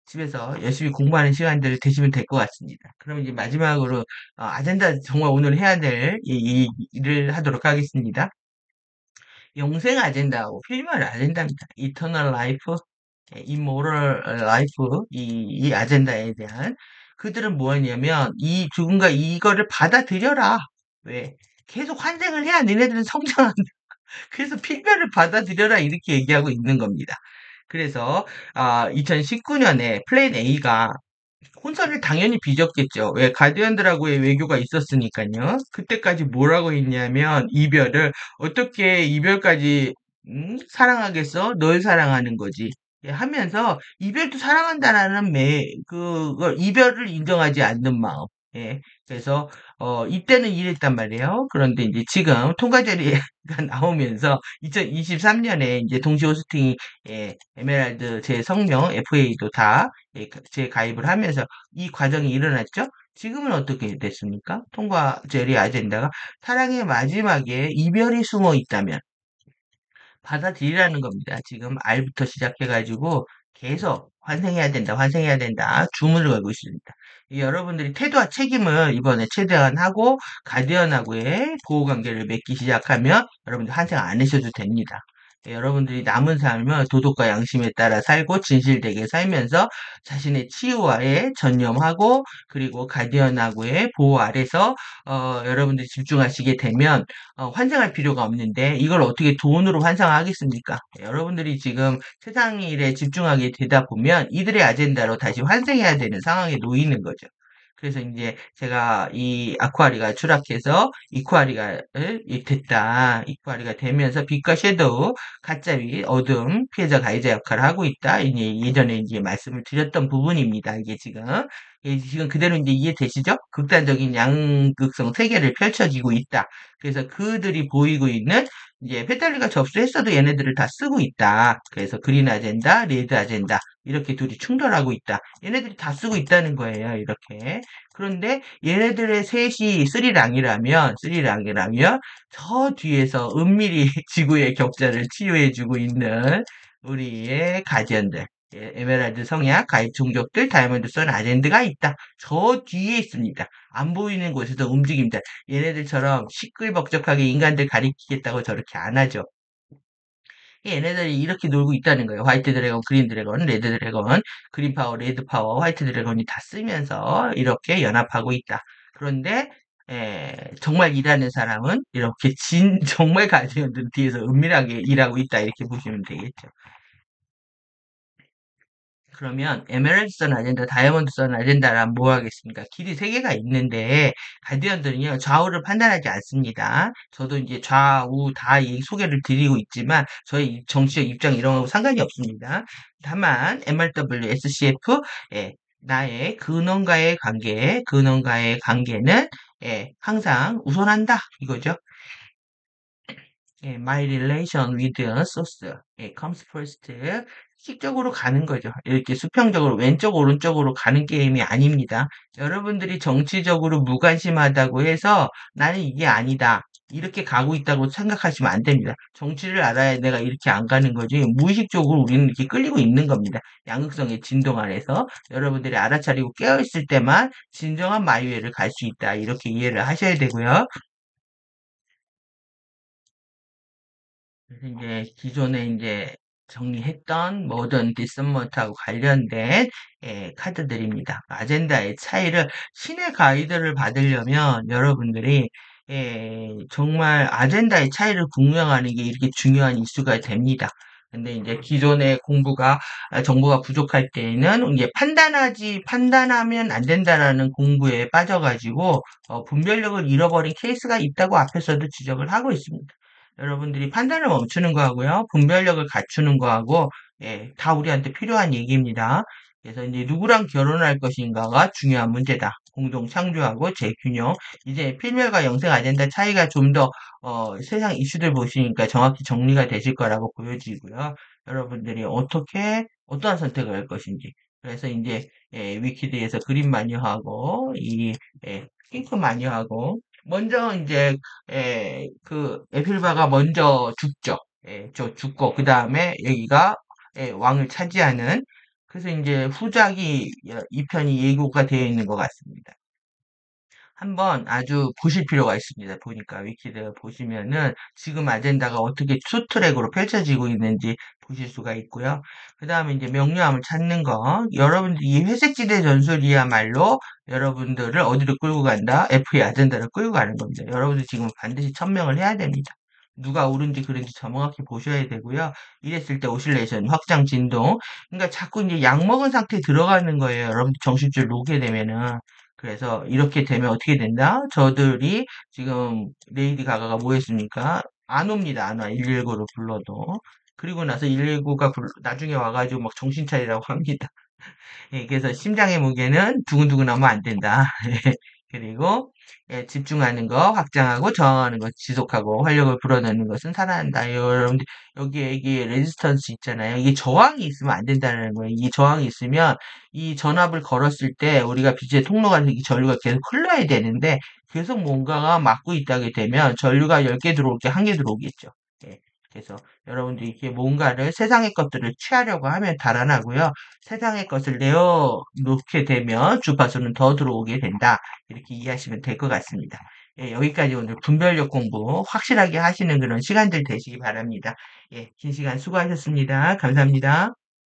집에서 열심히 공부하는 시간들 되시면 될 것 같습니다. 그럼 이제 마지막으로 아젠다 정말 오늘 해야 될 일을 하도록 하겠습니다. 영생 아젠다하고 필리만 아젠다입니다. 이터널 라이프, 이모럴 라이프, 이 아젠다에 대한 그들은 뭐였냐면 누군가 이거를 받아들여라. 왜? 계속 환생을 해야 너네들은 성장한다. 그래서 필면을 받아들여라 이렇게 얘기하고 있는 겁니다. 그래서 2019년에 플랜 A가 혼선을 당연히 빚었겠죠. 왜 가디언들하고의 외교가 있었으니까요. 그때까지 뭐라고 했냐면 이별을 어떻게 이별까지 사랑하겠어? 널 사랑하는 거지. 예, 하면서 이별도 사랑한다라는 그걸 이별을 인정하지 않는 마음. 예. 그래서 이때는 이랬단 말이에요. 그런데 이제 지금 통과제리가 나오면서 2023년에 이제 동시 호스팅이 에메랄드 제 성명 FA도 다 재가입을 하면서 이 과정이 일어났죠. 지금은 어떻게 됐습니까? 통과 제리 아젠다가 사랑의 마지막에 이별이 숨어 있다면 받아들이라는 겁니다. 지금 R부터 시작해가지고 계속 환생해야 된다, 환생해야 된다 주문을 걸고 있습니다. 여러분들이 태도와 책임을 이번에 최대한 하고 가디언하고의 보호관계를 맺기 시작하면 여러분들 환생 안 하셔도 됩니다. 여러분들이 남은 삶을 도덕과 양심에 따라 살고 진실되게 살면서 자신의 치유와에 전념하고 그리고 가디언하고의 보호 아래서 여러분들이 집중하시게 되면 환생할 필요가 없는데 이걸 어떻게 돈으로 환생하겠습니까? 여러분들이 지금 세상 일에 집중하게 되다 보면 이들의 아젠다로 다시 환생해야 되는 상황에 놓이는 거죠. 그래서 이제 제가 이 아쿠아리가 추락해서 됐다. 이쿠아리가 되면서 빛과 섀도우, 가짜비, 어둠, 피해자, 가해자 역할을 하고 있다. 이제 예전에 이제 말씀을 드렸던 부분입니다. 이게 지금. 지금 그대로 이제 이해되시죠? 극단적인 양극성 세계를 펼쳐지고 있다. 그래서 그들이 보이고 있는 이제 페탈리가 접수했어도 얘네들을 다 쓰고 있다. 그래서 그린 아젠다, 레드 아젠다 이렇게 둘이 충돌하고 있다. 얘네들이 다 쓰고 있다는 거예요. 이렇게. 그런데 얘네들의 셋이 스리랑이라면 저 뒤에서 은밀히 지구의 격자를 치유해주고 있는 우리의 가디언들. 에메랄드 성약, 가입 종족들, 다이아몬드 선 아젠드가 있다. 저 뒤에 있습니다. 안 보이는 곳에서 움직입니다. 얘네들처럼 시끌벅적하게 인간들 가리키겠다고 저렇게 안 하죠. 얘네들이 이렇게 놀고 있다는 거예요. 화이트 드래곤, 그린 드래곤, 레드 드래곤, 그린 파워, 레드 파워, 화이트 드래곤이 다 쓰면서 이렇게 연합하고 있다. 그런데 정말 일하는 사람은 이렇게 정말 가디언들 뒤에서 은밀하게 일하고 있다. 이렇게 보시면 되겠죠. 그러면 에메랄드 선 아젠다, 다이아몬드 선 아젠다란 뭐 하겠습니까? 길이 세 개가 있는데 가디언들은요 좌우를 판단하지 않습니다. 저도 이제 좌우 다 이 소개를 드리고 있지만 저희 정치적 입장 이런 거 상관이 없습니다. 다만 MRW, SCF 나의 근원과의 관계는 항상 우선한다 이거죠. my relation with source comes first. 식적으로 가는 거죠. 이렇게 수평적으로 왼쪽 오른쪽으로 가는 게임이 아닙니다. 여러분들이 정치적으로 무관심하다고 해서 나는 이게 아니다. 이렇게 가고 있다고 생각하시면 안 됩니다. 정치를 알아야 내가 이렇게 안 가는 거지. 무의식적으로 우리는 이렇게 끌리고 있는 겁니다. 양극성의 진동 아래서 여러분들이 알아차리고 깨어있을 때만 진정한 마이웨이를 갈 수 있다. 이렇게 이해를 하셔야 되고요. 그래서 이제 기존에 이제 정리했던 모던 디스머트하고 관련된 카드들입니다. 아젠다의 차이를 신의 가이드를 받으려면 여러분들이 정말 아젠다의 차이를 분명하는 게 이렇게 중요한 이슈가 됩니다. 근데 이제 기존의 정보가 부족할 때에는 이제 판단하면 안 된다라는 공부에 빠져가지고 분별력을 잃어버린 케이스가 있다고 앞에서도 지적을 하고 있습니다. 여러분들이 판단을 멈추는 거하고요. 분별력을 갖추는 거하고 다 우리한테 필요한 얘기입니다. 그래서 이제 누구랑 결혼할 것인가가 중요한 문제다. 공동 창조하고 재균형. 이제 필멸과 영생 아젠다 차이가 좀 더 세상 이슈들 보시니까 정확히 정리가 되실 거라고 보여지고요. 여러분들이 어떠한 선택을 할 것인지. 그래서 이제 위키드에서 그린 마녀하고 이 핑크 마녀하고 먼저 이제 에필바가 먼저 죽죠. 죽고 그 다음에 여기가 왕을 차지하는 그래서 이제 후작이 2편이 예고가 되어 있는 것 같습니다. 한번 아주 보실 필요가 있습니다. 보니까 위키를 보시면은 지금 아젠다가 어떻게 투트랙으로 펼쳐지고 있는지 보실 수가 있고요. 그 다음에 이제 명료함을 찾는 거. 여러분들 이 회색지대 전술이야말로 여러분들을 어디로 끌고 간다? FA 아젠다를 끌고 가는 겁니다. 여러분들 지금 반드시 천명을 해야 됩니다. 누가 옳은지 그른지 정확히 보셔야 되고요. 이랬을 때 오실레이션, 확장 진동. 그러니까 자꾸 이제 약 먹은 상태에 들어가는 거예요. 여러분 정신줄 놓게 되면은. 그래서 이렇게 되면 어떻게 된다? 저들이 지금 레이디 가가가 뭐 했습니까? 안 옵니다. 안 와. 119를 불러도. 그리고 나서 119가 나중에 와가지고 막 정신 차리라고 합니다. 예, 그래서 심장의 무게는 두근두근 하면 안 된다. 예, 그리고 예, 집중하는 거, 확장하고 저항하는 거, 지속하고 활력을 불어넣는 것은 살아난다. 여러분들 여기에 이게 레지스턴스 있잖아요. 이게 저항이 있으면 안 된다는 거예요. 이 저항이 있으면 이 전압을 걸었을 때 우리가 빛의 통로가 이 전류가 계속 흘러야 되는데 계속 뭔가가 막고 있다게 되면 전류가 10개 들어올 게 1개 들어오겠죠. 예, 그래서 여러분들이 이렇게 뭔가를 세상의 것들을 취하려고 하면 달아나고요. 세상의 것을 내어놓게 되면 주파수는 더 들어오게 된다. 이렇게 이해하시면 될 것 같습니다. 예, 여기까지 오늘 분별력 공부 확실하게 하시는 그런 시간들 되시기 바랍니다. 예, 긴 시간 수고하셨습니다. 감사합니다.